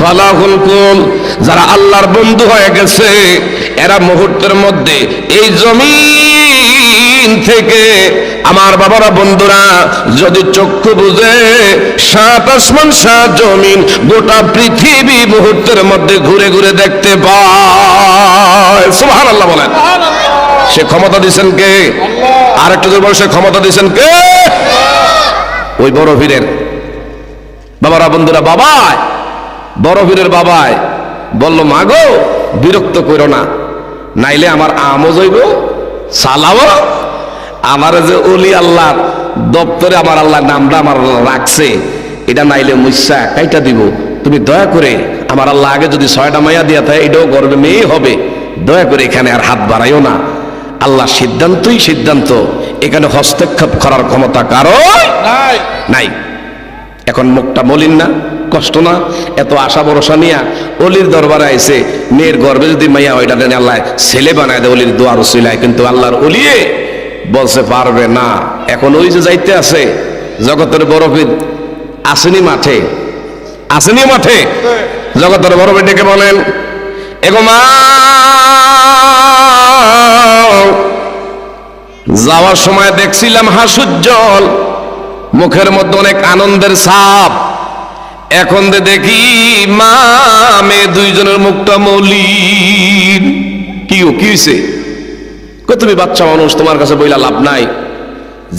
ফালাহুল কুল, যারা আল্লাহর বন্ধু হয়ে গেছে, এরা মুহূর্তের মধ্যে এই জমিন থেকে আমার বাবারা বন্ধুরা যদি চক্ষু বুঝে 7 আসমান 7 জমিন গোটা পৃথিবী মুহূর্তের মধ্যে ঘুরে ঘুরে দেখতে পায়। সুবহানাল্লাহ বলেন। সে ক্ষমতা দিয়েছেন কে? আর একটু জোরে বলেন, সে ক্ষমতা দিয়েছেন কে? ওই বড় পীরের বাবারা বন্ধুরা, বাবাই বড় পীরের বাবাই বলল, মাগো বিরক্ত করো না, নাইলে আমার আমও যাইব সালাও। আমার যে ওলি আল্লাহর দপ্তরে আমার আল্লাহর নামটা আমার রাখছে, এটা নাইলে মুইসা কাইটা দিব। তুমি দয়া করে আমার আল্লাহ আগে যদি 6টা মাইয়া দিয়া থাকে, এটাও গর্বে মেয়ে হবে, দয়া করে এখানে আর হাত বাড়াইও না। আল্লাহ সিদ্ধান্তই সিদ্ধান্ত, এখানে হস্তক্ষেপ করার ক্ষমতা কারো নাই নাই। এখন মুখটা মলিন না, কষ্ট না? এত আশা ভরসা নিয়া অলির দরবারে আইছে, মেয়ের গর্বে যদি মাইয়া ওইটা আল্লাহ ছেলে বানায় দেয় অলির দোয়ার উসিলায়, কিন্তু আল্লাহর অলিয়ে বলছে পারবে না। এখন ওই যে যাইতে আছে জগতের বড় পীর আসেনি মাঠে, আসেনি মাঠে, জগতের বড় পীর ডেকে বলেন, এগো মা, যাওয়ার সময় দেখছিলাম হাসুজ্জ্বল, মুখের মধ্যে অনেক আনন্দের ছাপ, এখন দেখি মা মেয়ে দুইজনের মুখটা মলিন। কি হইছে? তুমি বাচ্চা মানুষ, তোমার কাছে বইলা লাভ নাই।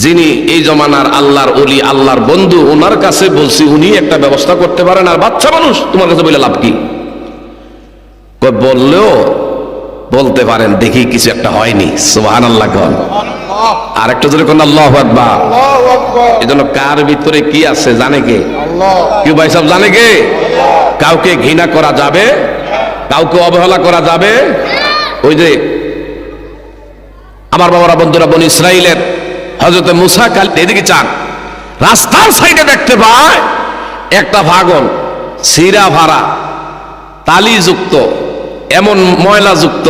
যিনি এই জমানার আল্লাহর ওলি, আল্লাহর বন্ধু, ওনার কাছে বলছি, উনি একটা ব্যবস্থা করতে পারেন, আর বাচ্চা মানুষ তোমার কাছে বইলা লাভ কি? বললেও বলতে পারেন, দেখি কিছু একটা হয়নি। সুবহানাল্লাহ। আর একটা জোরে কোন আল্লাহু আকবার। এজন্য কার ভিতরে কি আছে জানে কে? কি ভাই সব জানে কে? কাউকে ঘৃণা করা যাবে, কাউকে অবহেলা করা যাবে। ওই যে আমার বাবারা বন্ধুরা, বনি ইসরাইলের হযরত মুসা কাল এদিকে চান, রাস্তার সাইডে দেখতে পায় একটা পাগল, সিরা ভাড়া, তালিযুক্ত, এমন ময়লাযুক্ত,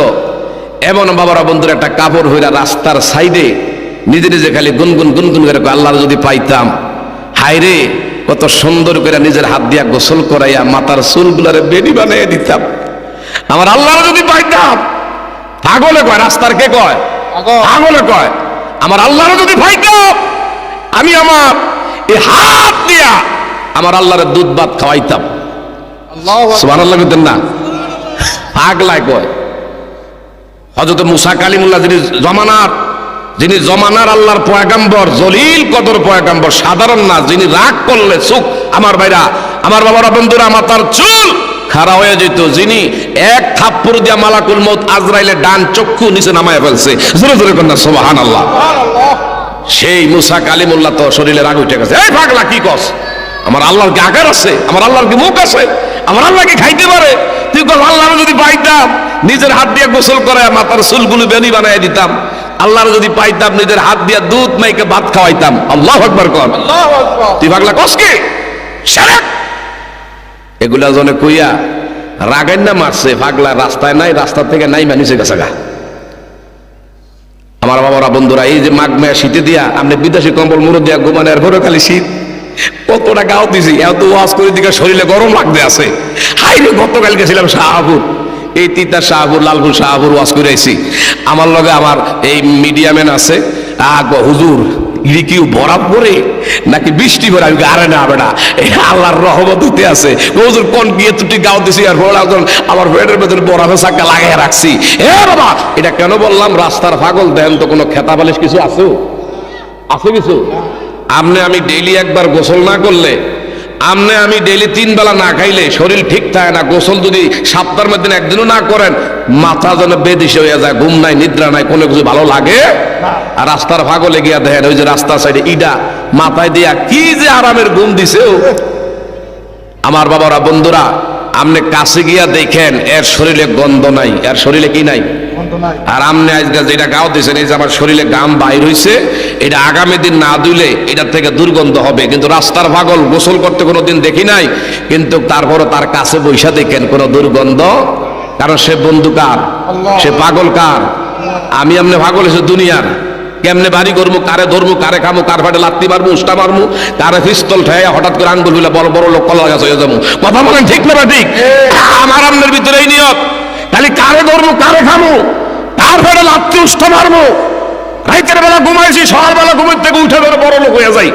এমন বাবারা বন্ধুরা একটা কাপড় হইরা রাস্তার সাইডে নিজে নিজে খালি গুনগুন গুনগুন করে, আল্লাহর যদি পাইতাম, হায়রে কত সুন্দর করে নিজের হাত দিয়া গোসল করাইয়া মাথার চুলগুলারে বেনি বানিয়ে দিতাম, আমার আল্লাহর যদি পাইতাম। পাগলে কয়, রাস্তার কে কয়? পাগলে কয়, আমার আল্লাহর যদি পাইতাম, আমি আমার এই হাত দিয়া আমার আল্লাহর দুধ ভাত খাওয়াইতাম। সুবহানাল্লাহ বলতেন না? পাগলায় কয়। হযরত মুসা কালিমুল্লাহ, যিনি জমানার আল্লাহর পয়গাম্বর, জলিল কদর পয়গাম্বর, সাধারণ না, যিনি রাগ করলে চুপ, আমার ভাইরা, আমার বাবারা বন্ধুরা, মাথার চুল খাড়া হয়ে যেত, যিনি এক থাপ্পড় দিয়া মালাকুল মউত আজরাইলের ডান চক্ষু নিচে নামায় ফেলছে, জোরে জোরে কন্যা সুবহানাল্লাহ। সেই মুসা কালিমুল্লাহ তো শরীরে রাগ উঠে গেছে। এই পাগলা কি কস? আমার আল্লাহর কি আকার আছে? আমার আল্লাহর কি মুখ আছে? আমার আল্লাহ কি খাইতে পারে? তুই কস আল্লাহর যদি পাইতাম, নিজের হাত দিয়ে গোসল করায় মাথার চুলগুলো বেনি বানায় দিতাম, আল্লাহর যদি পাইতাম, নিজের হাত দিয়ে দুধ মাইকে ভাত খাওয়াইতাম। আল্লাহু আকবার কর। তুই পাগলা কস কি? শারাক এগুলা জনে কইয়া রাগাই না মারছে। পাগলা রাস্তায় নাই, রাস্তা থেকে নাই মানুষের কাছে গা। আমার বাবারা বন্ধুরা, এই যে মাঘ মায়া শীতে দিয়া আপনি বিদেশি কম্বল মুড়ো দিয়া ঘুমানে, আর ঘরে খালি শীত, কতটা গাও দিছি, এত ওয়াজ করে দিকে শরীরে গরম লাগতে আছে। হাইরে গতকাল গেছিলাম শাহপুর, এই তিতার শাহপুর, লালপুর শাহপুর ওয়াজ করে আইছি। আমার লগে আমার এই মিডিয়াম্যান আছে, হুজুর ইরিকিউ বরাব করে নাকি বৃষ্টি করে? আমি আরে না বেটা, এই আল্লাহর রহমত হইতে আছে। হুজুর কোন গিয়ে তুই গাও দিছি, আর আমার পেটের ভেতরে বরাফে চাক্কা লাগাই রাখছি। এ বাবা, এটা কেন বললাম? রাস্তার পাগল দেন তো কোনো খেতা বালিশ কিছু আছে? আছে কিছু? আমনে আমি ডেইলি একবার গোসল না করলে, আমনে আমি ডেইলি 3 বেলা না খাইলে শরীর ঠিক থাকে না। গোসল যদি সপ্তাহের মধ্যে একদিনও না করেন, মাথা যেন বেদিশে হয়ে যায়, ঘুম নাই, নিদ্রা নাই, কোনো কিছু ভালো লাগে। আর রাস্তার পাগলে গিয়া দেখেন, ওই যে রাস্তার সাইডে ইডা মাথায় দিয়া কি যে আরামের ঘুম দিছে। আমার বাবারা বন্ধুরা, আমনে কাছে গিয়া দেখেন, এর শরীরে গন্ধ নাই, এর শরীরে কি নাই? আর আমনে আজকে যেটা গাও দিয়েছেন, এই যে আমার শরীরে গাম বাইর হইছে, এটা আগামী দিন না ধুইলে এটার থেকে দুর্গন্ধ হবে। কিন্তু রাস্তার পাগল গোসল করতে কোনোদিন দেখি নাই, কিন্তু তারপরও তার কাছে বৈশা দেখেন কোনো দুর্গন্ধ। কারণ সে বন্ধু কার? সে পাগল কার? আমি আমনে পাগল এসে দুনিয়ার। কেমনে বাড়ি করবো, কারে ধরবো, কারে খামো, কার ফাটে লাত্তি মারবো, উষ্টা মারবো, কারে পিস্তল ঠেয়া হঠাৎ করে আঙ্গুল হইলে বড় বড় লোক কলা গাছ হয়ে যাবো। কথা বলেন ঠিক না? ঠিক। আমার আমনের ভিতরে এই নিয়ত, খালি কারে ধরবো, কারে খামো, কার ফাটে লাত্তি উষ্টা মারবো। রাইতের বেলা ঘুমাইছি, সকালবেলা ঘুমের থেকে উঠে ধরে বড় লোক হয়ে যাই।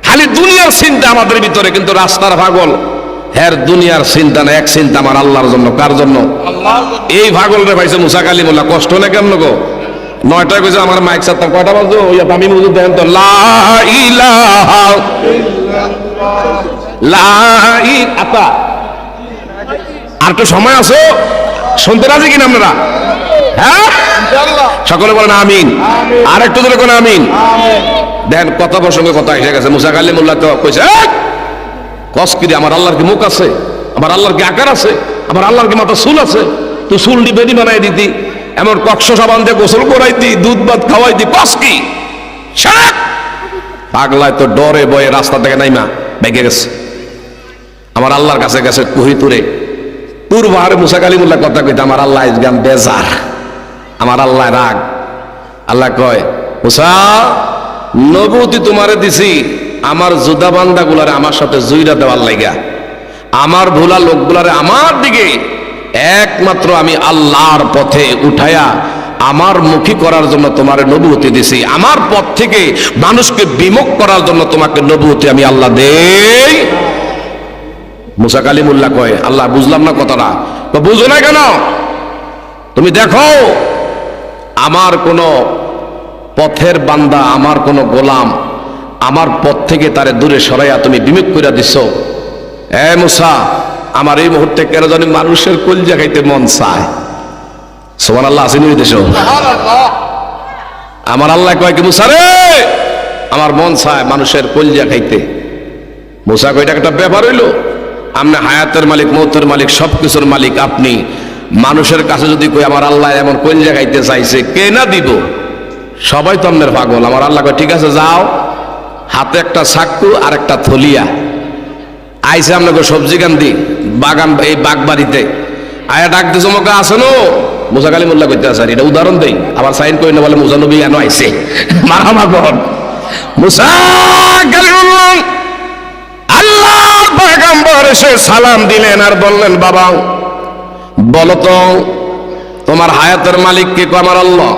খালি দুনিয়ার চিন্তা আমাদের ভিতরে, কিন্তু রাস্তার পাগল হ্যাঁ দুনিয়ার চিন্তা না, এক চিন্তা আমার আল্লাহর জন্য। কার জন্য? এই পাগল রে পাইছে মুসা কালিমুল্লাহ। কষ্ট না কেমন গো? 9টায় কইছে আমার মাইক সাতটা, কয়টা বাজো? ওই আমি মুজুদ দেন তো, লা ইলাহা ইল্লাল্লাহ। আর তো সময় আছে, শুনতে রাজি কিনা আপনারা? হ্যাঁ, সকলে বলেন আমিন। আর একটু ধরে কোন আমিন। দেন কথা প্রসঙ্গে কথা এসে গেছে। মুসা কালিমুল্লাহ তো কইছে, কসকিরি আমার আল্লাহর কি মুখ আছে? আমার আল্লাহর কি আকার আছে? আমার আল্লাহর কি মাথা চুল আছে? তুই চুলটি বেনি বানাই দিতি, এমন কক্ষ সাবান দিয়ে গোসল করাইতি, দুধ ভাত খাওয়াইতি, কসকি শাক। পাগলায় তো ডরে বয়ে রাস্তা থেকে নাইমা বেগে গেছে। আমার আল্লাহর কাছে গেছে কুহি তুরে, তুর বাহারে মুসা কালিমুল্লাহ কথা কইতে, আমার আল্লাহ ইসগাম বেজার, আমার আল্লাহ রাগ। আল্লাহ কয়, মুসা নবুতি তোমারে দিছি আমার জুদা বান্দা গুলারে আমার সাথে জুইরা দেওয়ার লাইগা, আমার ভোলা লোকগুলারে আমার দিকে একমাত্র আমি আল্লাহর পথে উঠায়া আমার মুখী করার জন্য তোমারে নবুতি দিছি। আমার পথ থেকে মানুষকে বিমুখ করার জন্য তোমাকে নবুতি আমি আল্লাহ দেই। মুসা কালিমুল্লাহ কয়, আল্লাহ বুঝলাম না কথাটা। বুঝো না কেন? তুমি দেখো আমার কোনো পথের বান্দা, আমার কোনো গোলাম আমার পথ থেকে তারে দূরে সরাইয়া তুমি বিমুখ করে দিছ। এ মুসা, আমার এই মুহূর্তে কেন জানি মানুষের কলজা খাইতে মন চায়। সুবহানাল্লাহ, আসেনি ওই দেশ? আমার আল্লাহ কয় কি, মুসা রে, আমার মন চায় মানুষের কলজা খাইতে। মুসা কয়, এটা একটা ব্যাপার হইল? আপনি হায়াতের মালিক, মৌতের মালিক, সবকিছুর মালিক, আপনি মানুষের কাছে যদি কই আমার আল্লাহ এমন কলজা খাইতে চাইছে, কে না দিব? সবাই তো আপনার পাগল। আমার আল্লাহ কয়, ঠিক আছে যাও, হাতে একটা চাক্কু আর একটা থলিয়া আইসে আপনাকে সবজি কান্দি বাগান, এই বাগ বাড়িতে আয়া ডাক দিছো, মোকা আসেন মুসা কালিমুল্লাহ করতে আসেন। এটা উদাহরণ দেই, আবার সাইন করি না বলে মুসা নবী কেন আইসে। মারামা কর মুসা কালিমুল্লাহ, আল্লাহর পয়গম্বর এসে সালাম দিলেন আর বললেন, বাবা বলো তো তোমার হায়াতের মালিক কে? কো আমার আল্লাহ।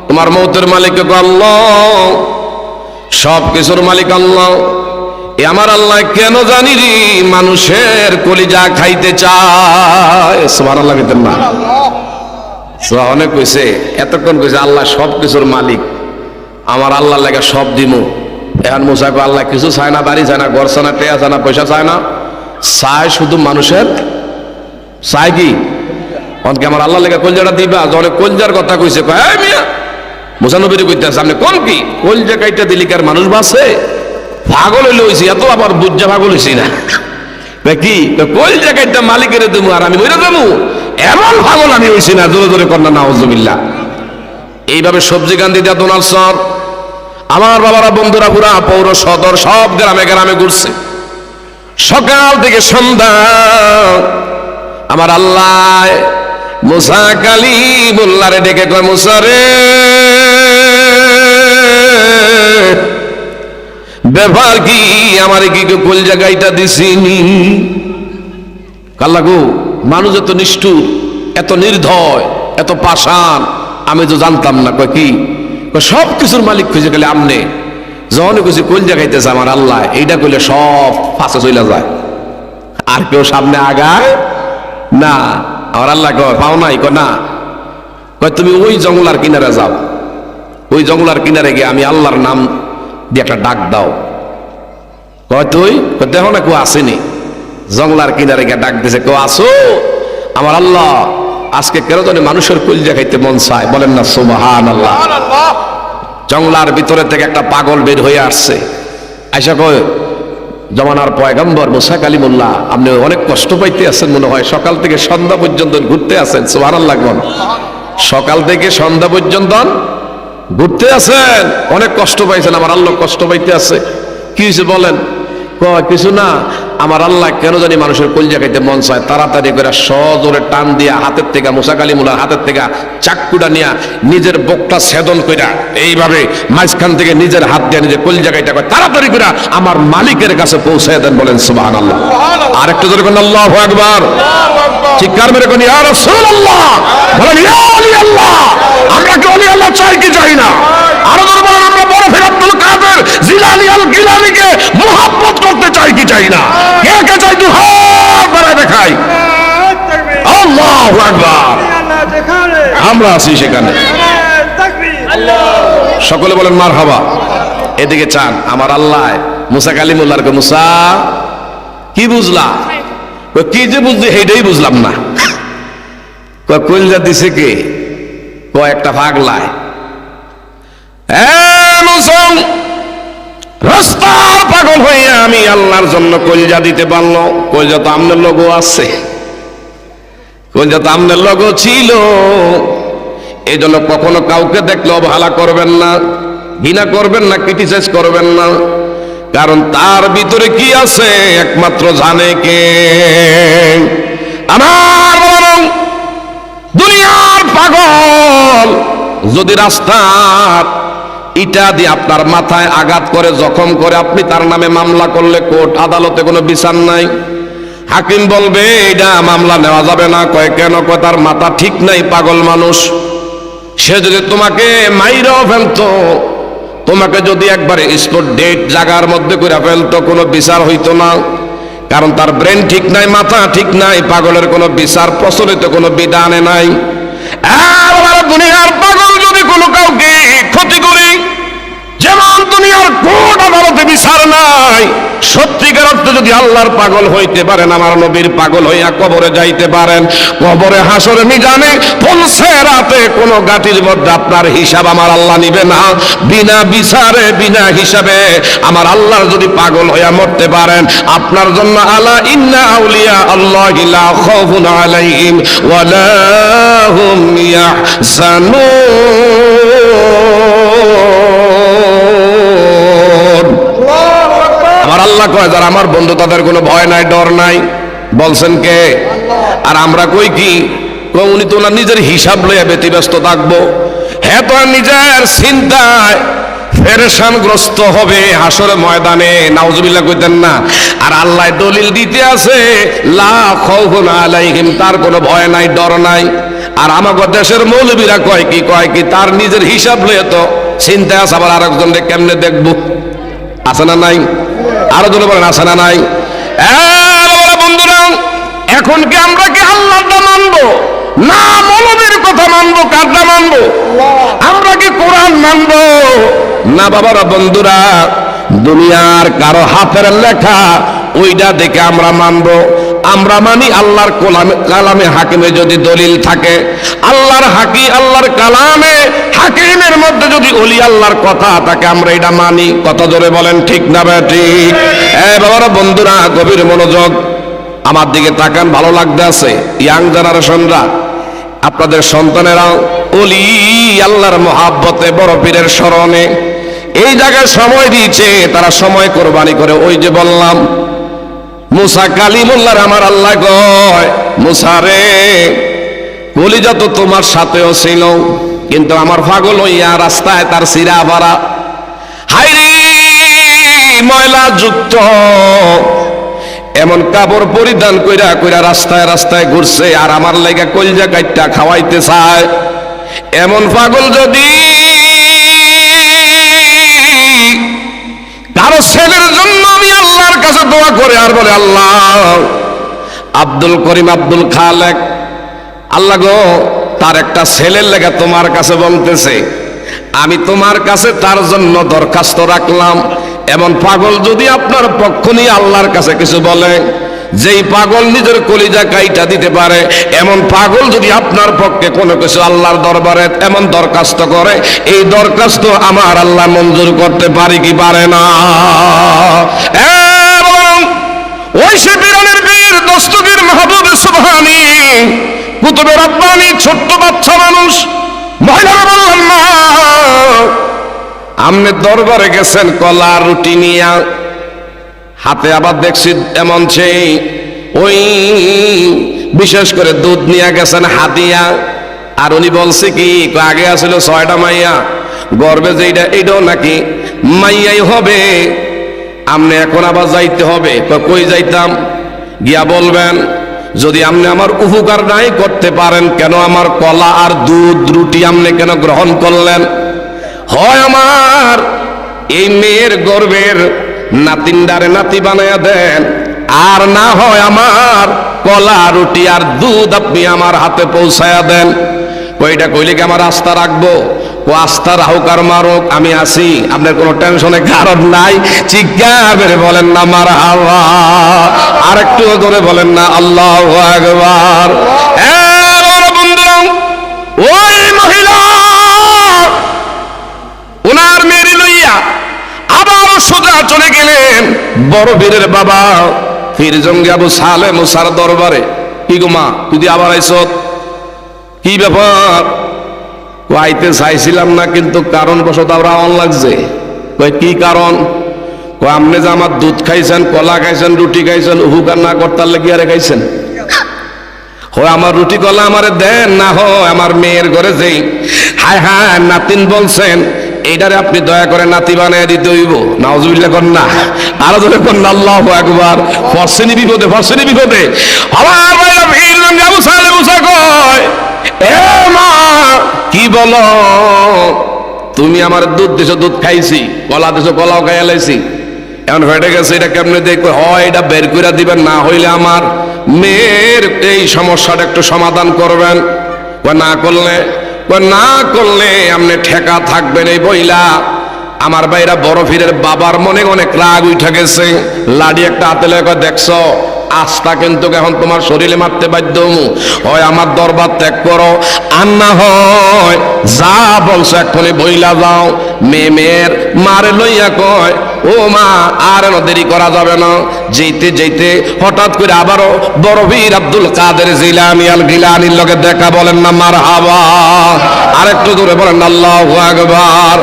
তোমার মৌতের মালিক কে? কো আল্লাহ। সব কিছুর মালিক আল্লাহ। এ আমার আল্লাহ কেন জানি রে মানুষের কলিজা খাইতে চায়। সুবহানাল্লাহ কইতেন না? অনেক কইছে, এতক্ষণ কইছে আল্লাহ সব কিছুর মালিক, আমার আল্লাহ লাগে সব দিমু। এখন মুসা কয়, আল্লাহ কিছু চায় না, বাড়ি চায় না, ঘর চায় না, টেয়া চায় না, পয়সা চায় না, চায় শুধু মানুষের। চায় কি? অনকে আমার আল্লাহ লেগে কলজাটা দিবা? অনেক কলজার কথা কইছে। কয়, এই মিয়া, মুসা নবীরে কইতেছে আপনি কোন কি কলজা কাইটা দিলি কার মানুষ বাসে? পাগল হইলে হইছি, এত আবার বুঝা পাগল হইছি না কি? কলজা কাইটা মালিকের দেবো আর আমি মইরা যাবো, এমন পাগল আমি হইছি না। জোরে জোরে কন্যা নাউজুবিল্লাহ। এইভাবে সবজি গান্ধী দিয়া দোনাল সর আমার বাবারা, বন্ধুরা, পুরা পৌর সদর সব গ্রামে গ্রামে ঘুরছে, সকাল থেকে সন্ধ্যা। আমার আল্লাহ মুসা কালিমুল্লাহরে ডেকে কয়, মুসা রে, ব্যাপার কি? আমার কি কলজা গাইটা দিছিনি? কাল্লা গো, মানুষ এত নিষ্ঠুর, এত নির্দয়, এত পাষাণ, আমি তো জানতাম না। কয় কি? সব কিছুর মালিক খুঁজে গেলে আমনে যখন কিছু কলজা খাইতেছে আমার আল্লাহ, এইটা কইলে সব পাশে চলে যায়, আর কেউ সামনে আগায় না। আমার আল্লাহ কয়, পাও নাই? কয় না। কয় তুমি ওই জঙ্গলার কিনারে যাও, ওই জঙ্গলার কিনারে গিয়ে আমি আল্লাহর নাম দিয়ে একটা ডাক দাও। কয় তুই? দেখো না কেউ আসেনি। জঙ্গলার কিনারে গিয়ে ডাক দিছে, কেউ আসো? আমার আল্লাহ আজকে কেন জানি মানুষের কলজা খাইতে মন চায়। বলেন না সুবহানাল্লাহ। জঙ্গলার ভিতরে থেকে একটা পাগল বের হয়ে আসছে, আইসা কয়, জমানার পয়গম্বর মুসা কালিমুল্লাহ, আপনি অনেক কষ্ট পাইতে আছেন মনে হয়, সকাল থেকে সন্ধ্যা পর্যন্ত ঘুরতে আছেন। সুবহানাল্লাহ। সকাল থেকে সন্ধ্যা পর্যন্ত ঘুরতে আছেন, অনেক কষ্ট পাইছেন, আমার আল্লাহ কষ্ট পাইতে আছে। কি হয়েছে বলেন? কয় কিছু না, আমার আল্লাহ কেন জানি মানুষের কলজা খাইতে মন চায়। তাড়াতাড়ি করে সজোরে টান দিয়া হাতের থেকে, মুসা কালিমুল্লাহর হাতের থেকে চাক্কুটা নিয়া নিজের বকটা ছেদন কইরা এইভাবে মাঝখান থেকে নিজের হাত দিয়ে নিজের কলজা খাইটা কয়, তাড়াতাড়ি করে আমার মালিকের কাছে পৌঁছায় দেন। বলেন সুবহানাল্লাহ। আরেকটু জোরে কোন আল্লাহু আকবার। চিৎকার মেরে কোন ইয়া রাসূলুল্লাহ। বলেন ইয়া ওলি আল্লাহ। আমরা কি ওলি আল্লাহ চাই কি চাই না? আরো জোরে বলেন, আমরা বড় পীর আব্দুল কাদের জিলানী আল গিলানীকে মুহাব্বত করতে চাই কি চাই না? কে কে চাই? দুই হাত বাড়ায় দেখাই। আল্লাহু আকবার। আমরা আছি সেখানে। সকলে বলেন মারহাবা। এদিকে চান আমার আল্লাহ মুসা কালিমুল্লাহর কে, মুসা কি বুঝলা? কি যে বুঝলি সেইটাই বুঝলাম না। কলজা দিছে কে? একটা পাগলায়। রাস্তার পাগল হইয়া আমি আল্লাহর জন্য কলজা দিতে পারলো। কলজা তো আমনের লোগো আছে, কলজা তো আমনের লোগো ছিল। এই জন্য কখনো কাউকে দেখলে অবহেলা করবেন না, ঘৃণা করবেন না, ক্রিটিসাইজ করবেন না, কারণ তার ভিতরে কি আছে একমাত্র জানে কে? আমার দুনিয়ার পাগল যদি রাস্তার ইটা দিয়ে আপনার মাথায় আঘাত করে, জখম করে, আপনি তার নামে মামলা করলে কোর্ট আদালতে কোনো বিচার নাই। হাকিম বলবে এটা মামলা নেওয়া যাবে না। কয় কেন? কয় তার মাথা ঠিক নাই, পাগল মানুষ। সে যদি তোমাকে মাইরাও ফেলতো, তোমাকে যদি একবারে স্পট ডেট জায়গার মধ্যে করে ফেলতো, কোনো বিচার হইতো না, কারণ তার ব্রেন ঠিক নাই, মাথা ঠিক নাই। পাগলের কোনো বিচার প্রচলিত কোনো বিধানে নাই। দুনিয়ার পাগল যদি কোনো কাউকে ক্ষতি করি, যেমন দুনিয়ার কোন আদালতে বিচার নাই, সত্যিকার অর্থে যদি আল্লাহর পাগল হইতে পারেন, আমার নবীর পাগল হইয়া কবরে যাইতে পারেন, কবরে হাসরে মিজানে পৌঁছে রাতে কোন গাটির মধ্যে আপনার হিসাব আমার আল্লাহ নিবে না। বিনা বিচারে বিনা হিসাবে আমার আল্লাহর যদি পাগল হইয়া মরতে পারেন, আপনার জন্য আলা ইন্না আউলিয়া আল্লাহি লা খাউফুন আলাইহিম ওয়া লা হুম ইয়াহজানুন। আমার আল্লাহ কয় যারা আমার বন্ধু তাদের কোনো ভয় নাই, ডর নাই। বলছেন কে? আর আমরা কই কি, উনি তো ওনার নিজের হিসাব লইয়া ব্যতিব্যস্ত থাকবো। হ্যাঁ, তো নিজের চিন্তায় পেরেশানগ্রস্ত হবে হাসরের ময়দানে, নাউজুবিল্লাহ কইতেন না। আর আল্লাহ দলিল দিতে আছে লা খাউফুন আলাইহিম, তার কোনো ভয় নাই, ডর নাই। আর আমাদের দেশের মৌলবীরা কয় কি তার নিজের হিসাব লইয়া তো চিন্তায় আছে, আবার আরেকজনকে কেমনে দেখবো। আছে না নাই? আরো জোরে বলেন, আছে না নাই? বন্ধুরা, এখন কি আমরা কি আল্লাহটা মানবো না মৌলবীর কথা মানবো? কারটা মানবো? আমরা কি কোরআন মানবো না বাবারা বন্ধুরা দুনিয়ার কারো হাতের লেখা ওইটা দেখে আমরা মানবো? আমরা মানি আল্লাহর কালামে হাকিমে যদি দলিল থাকে, আল্লাহর আল্লাহর কালামে হাকিমের মধ্যে যদি ওলি আল্লাহর কথা থাকে, আমরা এটা মানি। কত জোরে বলেন ঠিক না ঠিক? বাবারা বন্ধুরা গভীর মনোযোগ, আমার দিকে তাকান, ভালো লাগতে আছে। ইয়াং জেনারেশনরা, আপনাদের সন্তানেরা ওলি আল্লাহর মহাব্বতে বড় পীরের স্মরণে এই জায়গায় সময় দিয়েছে, তারা সময় কোরবানি করে। ওই যে বললাম মুসা কালিমুল্লাহ, আমার আল্লাহ কয় মুসা রে, কলিজা তো তোমার সাথেও ছিল, কিন্তু আমার পাগল হইয়া রাস্তায় তার সিরা ভরা, হাইরে ময়লা যুক্ত এমন কাপড় পরিধান কইরা কইরা রাস্তায় রাস্তায় ঘুরছে, আর আমার লাগা কলিজা কাইটটা খাওয়াইতে চায়। এমন পাগল যদি কারো ছেলের জন্য আমি আল্লাহর কাছে দোয়া করে আর বলে আল্লাহ আব্দুল করিম আব্দুল খালেক, আল্লাহ গো তার একটা ছেলের লেগে তোমার কাছে বলতেছে, আমি তোমার কাছে তার জন্য দরখাস্ত রাখলাম। এমন পাগল যদি আপনার পক্ষ নিয়ে আল্লাহর কাছে কিছু বলে, যেই পাগল নিজের কলিজা কাইটা দিতে পারে, এমন পাগল যদি আপনার পক্ষে কোনো কিছু আল্লাহর দরবারে এমন দরখাস্ত করে, এই দরখাস্ত আমার আল্লাহ মঞ্জুর করতে পারে কি পারে না? এবং ওই সে পীরানের পীর দস্তগীর মাহবুব সুবহানী কুতুবে রব্বানী, ছোট্ট বাচ্চা মানুষ, মহিলারা বললেন না আমনে দরবারে গেছেন কলা রুটি নিয়া, হাতে আবার দেখছি এমন সেই ওই বিশেষ করে দুধ নিয়ে গেছেন হাতিয়া। আর উনি বলছে কি আগে আসলে 6টা মাইয়া, গর্বে যেটা এইটাও নাকি মাইয়াই হবে, আমনে এখন আবার যাইতে হবে। কই যাইতাম? গিয়া বলবেন যদি আপনি আমার উপকার নাই করতে পারেন, কেন আমার কলা আর দুধ রুটি আপনি কেন গ্রহণ করলেন? হয় আমার এই মেয়ের গর্বের নাতিনদারে নাতি বানায়া দেন, আর না হয় আমার কলা রুটি আর দুধ আপনি আমার হাতে পৌঁছায়া দেন। কইটা কইলে কি আমার আস্থা রাখবো? ও আস্থা রাহুক আর মারুক, আমি আছি, আপনার কোনো টেনশনের কারণ নাই। চিৎকার করে বলেন না মারহাবা, আর একটু ধরে বলেন না আল্লাহু আকবার। বন্ধুরা ওই মহিলা ওনার মেয়ে লইয়া আবার সোজা চলে গেলেন বড় বীরের বাবা পীর জঙ্গি আবু সালেহ মুসার দরবারে। কি গো মা, তুই আবার আইছ? কি ব্যাপার? আইতে চাইছিলাম না, কিন্তু কারণ বশত আবার আওয়ান লাগছে। কই কি কারণ? আপনি যে আমার দুধ খাইছেন, কলা খাইছেন, রুটি খাইছেন, উপকার না করতার লেগে আরে খাইছেন। হয় আমার রুটি কলা আমারে দেন, না হয় আমার মেয়ের ঘরে যেই হায় হায় নাতিন বলছেন এইটারে আপনি দয়া করে নাতি বানায় দিতে হইব। নাউজুবিল্লাহ কর না, আরো ধরে কর না আল্লাহু আকবার। ফরসেনি বিপদে, ফরসেনি বিপদে। আমার ভাইরা ভিড় জঙ্গি আবু সালেহ মুসা কয় এ মা কি বলো, তুমি আমার দুধ দিছো, দুধ খাইছি, কলা দিছো, কলাও খাইয়া লাইছি, এখন ফেটে গেছে, এটা কেমনে দেখো? হয় এটা বের করে দিবেন, না হইলে আমার মেয়ের এই সমস্যাটা একটু সমাধান করবেন। না করলে না করলে আমনে ঠেকা থাকবেন এই বইলা আমার ভাইরা বরফিরের বাবার মনে অনেক রাগ উঠে গেছে। লাডি একটা হাতে লেখা, দেখছো আস্থা কিন্তু এখন তোমার শরীরে মারতে বাধ্য, হয় আমার দরবার ত্যাগ করো আর না হয় যা বলছো এক্ষুনি বইলা যাও। মেয়ের মারে লইয়া কয়, ও মা আর দেরি করা যাবে না। যেতে যেতে হঠাৎ করে আবারও বরফির আব্দুল কাদের জিলানী আল গিলানীর লগে দেখা, বলেন না মারহাবা। আরেকটু দূরে বলেন আল্লাহু আকবার।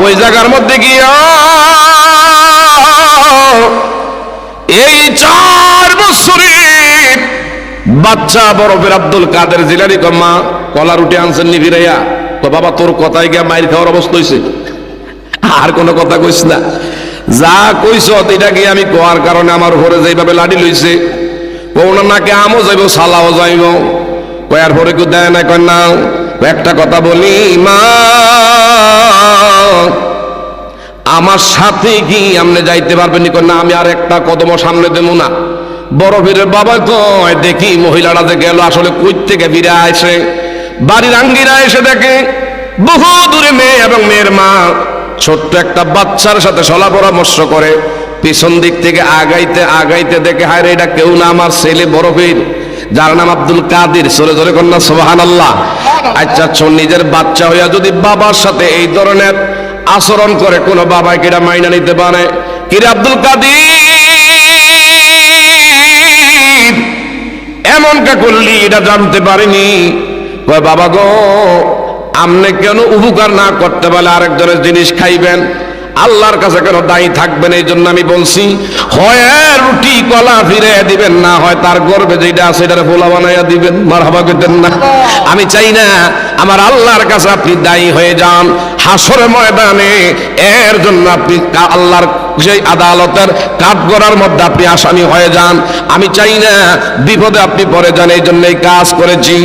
ওই জায়গার মধ্যে গিয়া এই 4 বছরের বাচ্চা বরফের আব্দুল কাদের জিলানী মা কলা রুটি আনছেন নি ফিরাইয়া, বাবা তোর কথাই গিয়া মাইর খাওয়ার অবস্থা হয়েছে, আর কোনো কথা কইস না, যা কইস এটা গিয়ে আমি কোয়ার কারণে আমার ঘরে যেভাবে লাডি লইছে, কোন নাকে আমও যাইব সালাও যাইব, কয়ার পরে কেউ দেয় না, কয় না। একটা কথা বলি মা, আমার সাথে কি আপনি যাইতে পারবেন? না আমি আর একটা কদম সামনে দেবো না। বরফিরের বাবা কয়, দেখি মহিলাটা যে গেল আসলে কই থেকে ফিরে আসে। বাড়ির আঙ্গিরা এসে দেখে বহু দূরে মেয়ে এবং মেয়ের মা ছোট্ট একটা বাচ্চার সাথে সলা পরামর্শ করে। পিছন দিক থেকে আগাইতে আগাইতে দেখে, হায় রে এটা কেউ না, আমার ছেলে বরফির, যার নাম আব্দুল কাদের। সরে ধরে কন্যা সুবহানাল্লাহ। আচ্ছা নিজের বাচ্চা হইয়া যদি বাবার সাথে এই ধরনের আচরণ করে, কোন বাবাই কিরা মাইনা নিতে পারে? কিরে আব্দুল কাদের এমনটা করলি, এটা জানতে পারিনি। কয় বাবা গো, আমনে কেন উপকার না করতে পারলে আরেকজনের জিনিস খাইবেন? আল্লাহর কাছে কেন দায়ী থাকবেন? এই জন্য আমি বলছি, হয় রুটি কলা ফিরে দিবেন, না হয় তার গর্বে যেটা আছে এটারে পোলা বানাইয়া দিবেন। মারহাবা কইতেন না? আমি চাই না আমার আল্লাহর কাছে আপনি দায়ী হয়ে যান হাসরের ময়দানে, এর জন্য আপনি আল্লাহর সেই আদালতের কাঠগড়ার মধ্যে আপনি আসামি হয়ে যান। আমি চাই না বিপদে আপনি পড়ে যান, এই জন্য এই কাজ করেছি।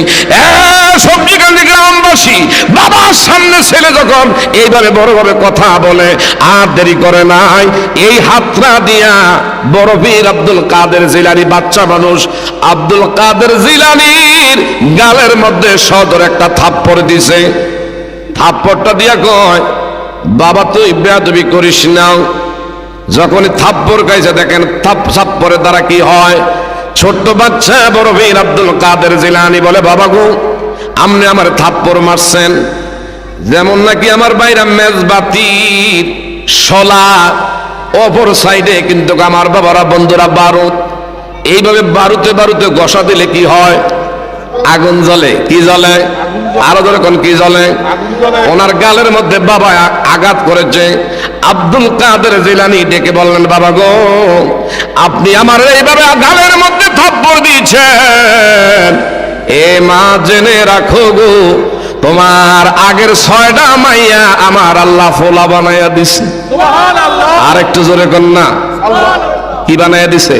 সবজিকান্দি গ্রামবাসী বাবার সামনে ছেলে যখন এইভাবে বড়ভাবে কথা বলে, আর দেরি করে নাই, এই হাতরা দিয়া বরফির আব্দুল কাদের জিলানী, বাচ্চা মানুষ আব্দুল কাদের জিলানীর গালের মধ্যে সদর একটা থাপ্পড় দিছে। থাপ্পড়টা দিয়া কয়, বাবা তুই বেয়াদবি করিস না। যখন থাপ্পড় খাইছে দেখেন থাপ্পড়ের দ্বারা কি হয়। ছোট্ট বাচ্চা বরফির আব্দুল কাদের জিলানী বলে, বাবা গো আপনি আমার থাপ্পড় মারছেন যেমন নাকি আমার বাইরা মেজবাতির শলা, অপর সাইডে কিন্তু আমার বাবারা বন্ধুরা বারুদ। এইভাবে বারুতে বারুতে ঘষা দিলে কি হয়? আগুন জ্বলে। কি জ্বলে? আরো ধরে কোন কি জ্বলে? ওনার গালের মধ্যে বাবা আঘাত করেছে। আব্দুল কাদের জিলানী ডেকে বললেন, বাবা গো আপনি আমার এইভাবে গালের মধ্যে থাপ্পড় দিয়েছেন, এ মা জেনে রাখো গো, তোমার আগের 6টা মাইয়া আমার আল্লাহ ফোলা বানাইয়া দিছে। আর একটু জোরে কন্যা, কি বানাইয়া দিছে?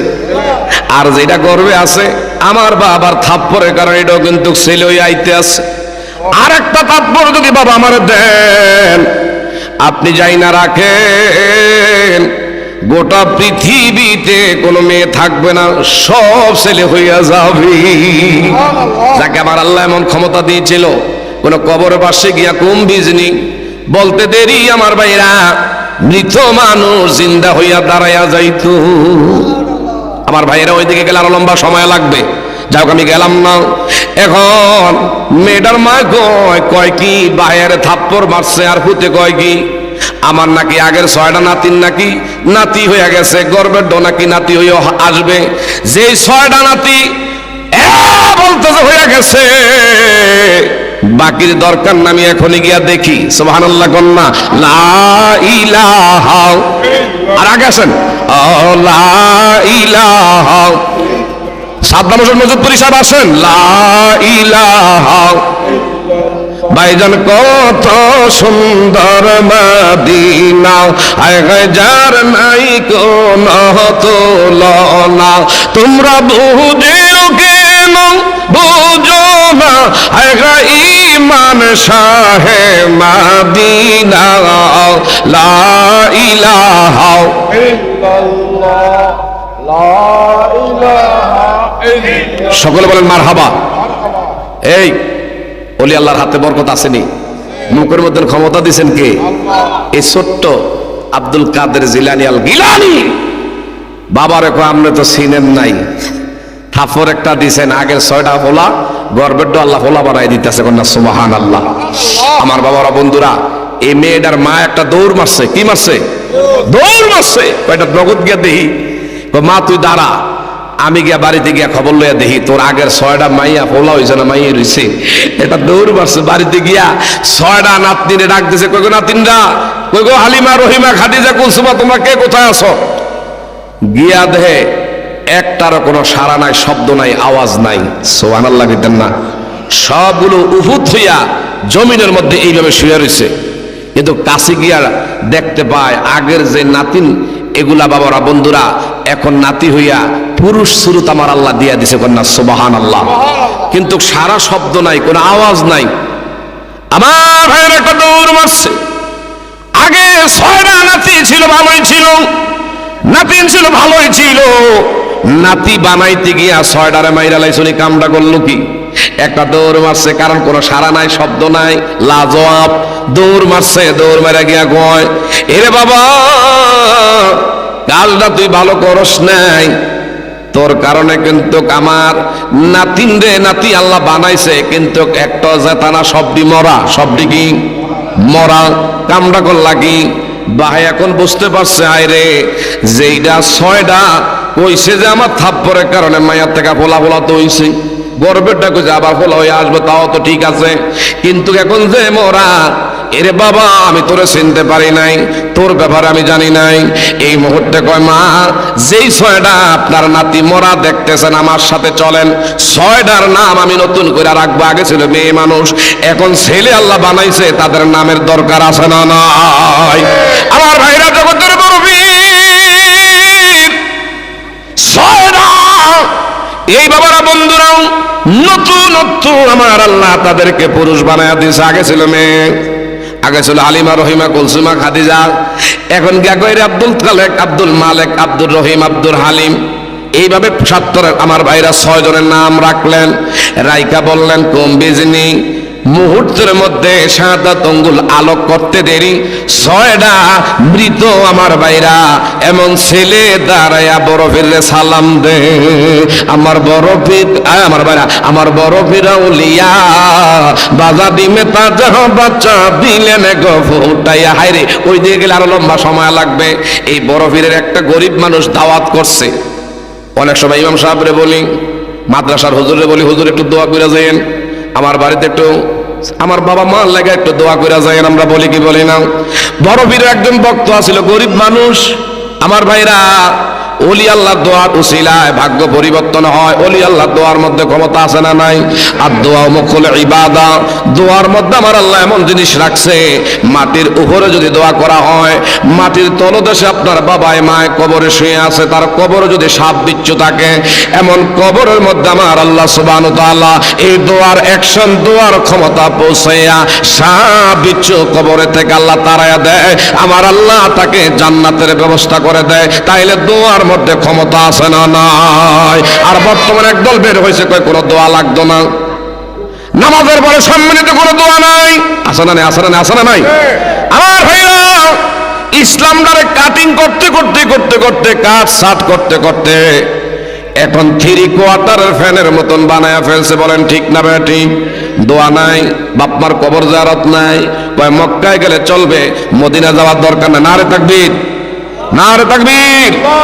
আর যেটা গর্বে আছে আমার বাবার থাপ্পড়ের কারণে এটাও কিন্তু ছেলে হয়ে আইতে আছে। আর একটা থাপ্পড় যদি বাবা আমার দেন, আপনি যাই না রাখেন, গোটা পৃথিবীতে কোনো মেয়ে থাকবে না, সব ছেলে হইয়া যাবে। যাকে আমার আল্লাহ এমন ক্ষমতা দিয়েছিল, কোন কবর পাশে গিয়া কুম্ভিজনি বলতে দেরি আমার ভাইরা মৃত মানুষ জিন্দা হইয়া দাঁড়াইয়া যাইত। আমার ভাইয়েরা ওইদিকে গেলে আরো লম্বা সময় লাগবে, যাও আমি গেলাম না। এখন মেয়েটার মা কয় কি বাইরে থাপ্পড় মারছে, আর পুতে কয় কি আমার নাকি আগের 6টা নাতির নাকি নাতি হইয়া গেছে, গর্বের ডো নাকি নাতি হইয়া আসবে। যেই 6টা নাতি বলতেছে হইয়া গেছে, বাকির দরকার না, আমি এখনই গিয়া দেখি। সুবহানাল্লাহ কন্যা, লা ইলাহা, আর আগে আসেন, লা ইলাহা। সাদ্দাম হোসেন মজুদপুরি সাহেব আসেন, লা ইলাহা। ভাইজান কত সুন্দর মদিনা, আয় হায় যার নাই কোন তুলনা, তোমরা বুঝেও কেন বুঝো না, আয় হায় ইমান শাহে মদিনা, লা ইলাহা ইল্লাল্লাহ, লা ইলাহা ইল্লাল্লাহ। সকলে বলেন মারহাবা। এই ওলি আল্লাহর হাতে বরকত আসেনি? মুখের মধ্যে ক্ষমতা দিয়েছেন কে? এই ছোট্ট আব্দুল কাদের জিলানী আল গিলানী। বাবার এখন আপনি তো চিনেন নাই, থাপর একটা দিছেন, আগের 6টা ফোলা গর্বের আল্লাহ ফোলা বানাই দিতেছে, কন্যা সুবহানাল্লাহ। আমার বাবারা বন্ধুরা, এই মেয়েটার মা একটা দৌড় মারছে। কি মারছে? দৌড় মারছে। কয়টা নগদ গিয়া দেখি, মা তুই দাঁড়া, আমি গিয়া বাড়িতে গিয়া খবর লইয়া দেখি তোর আগের 6টা মাইয়া ফোলা হয়েছে না মাইয়া রয়েছে। এটা দৌড় মারছে, বাড়িতে গিয়া 6টা নাতনিরে ডাক দিছে। কই গো নাতিনরা, কই গো হালিমা, রহিমা, খাদিজা, কুলসুমা, তোমরা কে কোথায় আছো? গিয়া দেহে একটারও কোনো সাড়া নাই, শব্দ নাই, আওয়াজ নাই। সুবহানাল্লাহ কইতেন না? সবগুলো উফুত হইয়া জমিনের মধ্যে এইভাবে শুয়ে রয়েছে। কিন্তু কাছে গিয়া দেখতে পায় আগের যে নাতিন এগুলা বাবারা বন্ধুরা এখন নাতি হইয়া পুরুষ সুরত আমার আল্লাহ দিয়া দিছে, কন্যা সুবহানাল্লাহ। কিন্তু সারা শব্দ নাই, কোনো আওয়াজ নাই। আমার ভাইয়ের একটা দৌড় মারছে। আগে 6টা নাতি ছিল, ভালোই ছিল, নাতিন ছিল, ভালোই ছিল। নাতি বানাইতে গিয়া 6টারে মাইরা লাইছনি। কামটা করলো কি? একটা দৌড় মারছে, কারণ কোনো সারা নাই, শব্দ নাই, লাজবাব। দৌড় মারছে, দৌড় মারা গিয়া কয়, এরে বাবা, কালটা তুই ভালো করস নাই, তোর কারণে কিন্তু আমার নাতিন রে নাতি আল্লাহ বানাইছে, কিন্তু একটা জেতানা, সবটি মরা। সবটি কি? মরা। কামটা করলা কি? ভাই এখন বুঝতে পারছে, আয় রে, যেইটা 6টা কইছে যে আমার থাপ্পরের কারণে মায়ের থেকে ফোলা ফোলা তো হইছে, গর্বেরটা কইছে আবার ফোলা হয়ে আসবে, তাও তো ঠিক আছে, কিন্তু এখন যে মরা, এরে বাবা আমি তোরে চিনতে পারি নাই, তোর ব্যাপারে আমি জানি নাই। এই মুহূর্তে কয়, মা, যেই 6টা আপনার নাতি মরা দেখতেছেন, আমার সাথে চলেন। 6টার নাম আমি নতুন করে রাখবো। আগে ছিল মেয়ে মানুষ, এখন ছেলে আল্লাহ বানাইছে, তাদের নামের দরকার আছে না নাই? আমার ভাইরা, জগতের মুরব্বির 6টা এই বাবারা বন্ধুরাও নতুনত্ব আমার আল্লাহ তাদেরকে পুরুষ বানায়া দিয়েছে। আগে ছিল মেয়ে, আগে ছিল হালিমা, রহিমা, কুলসুমা, খাদিজা। এখন গিয়া কইরে আব্দুল খালেক, আব্দুল মালেক, আব্দুর রহিম, আব্দুল হালিম। এইভাবে 7 আমার ভাইরা 6 জনের নাম রাখলেন। রাইকা বললেন, কুম বিজনি, মুহূর্তের মধ্যে শাহাদাত আঙ্গুল আলোক করতে দেরি 6টা মৃত আমার ভাইরা এমন ছেলে দাঁড়ায়া বড় পীরে সালাম দে। আমার বড় পীর, আমার ভাইরা, আমার বড় পীর আউলিয়া বাজা দিমে তাজা বাচ্চা দিলেন গো ফুটাইয়া। হায়রে, ওই দিকে গেলে আরো লম্বা সময় লাগবে। এই বড় পীরের একটা গরিব মানুষ দাওয়াত করছে। অনেক সময় ইমাম সাহেবরে বলি, মাদ্রাসার হুজুরে বলি, হুজুর একটু দোয়া করে যাইয়েন, আমার বাড়িতে একটু আমার বাবা মার লাগে একটু দোয়া করে যাইয়েন। আমরা বলি কি বলি না? বড় পীরের একজন ভক্ত আছিল, গরিব মানুষ। আমার ভাইরা, ওলি আল্লাহর দোয়ার উসিলায় ভাগ্য পরিবর্তন হয়। ওলি আল্লাহর দোয়ার মধ্যে ক্ষমতা আছে না নাই? আর দোয়া মুখুল ইবাদা। দোয়ার মধ্যে আমার আল্লাহ এমন জিনিস রাখছে, মাটির উপরে যদি দোয়া করা হয়, মাটির তলদেশে আপনার বাবাই মায় কবরে শুয়ে আছে, তার কবরে যদি সাপ বিচ্ছু থাকে, এমন কবরের মধ্যে আমার আল্লাহ সুবহানাহু ওয়া তাআলা এই দোয়ার অ্যাকশন, দোয়ার ক্ষমতা পৌঁছাইয়া সাপ বিচ্ছু কবরে থেকে আল্লাহ তাড়াইয়া দেয়। আমার আল্লাহ তাকে জান্নাতের ব্যবস্থা করে দেয়। তাইলে দোয়ার মধ্যে ক্ষমতা আছে না নাই? আর বর্তমানে একদল বের হয়েছে, কয় কোনো দোয়া লাগতো না, নামাজের পরে সম্মিলিত কোনো দোয়া নাই। আছে না নাই? আছে না নাই? আছে না নাই? আমার ভাইরা, ইসলামটারে কাটিং করতে করতে করতে করতে, কাট সাট করতে করতে এখন 3/4 ফ্যানের মতন বানায়া ফেলছে। বলেন ঠিক না বেঠিক? দোয়া নাই, বাপমার কবর জিয়ারত নাই। কয় মক্কায় গেলে চলবে, মদিনা যাওয়ার দরকার নাই। নারে তাকবীর, নারে তাকবীর।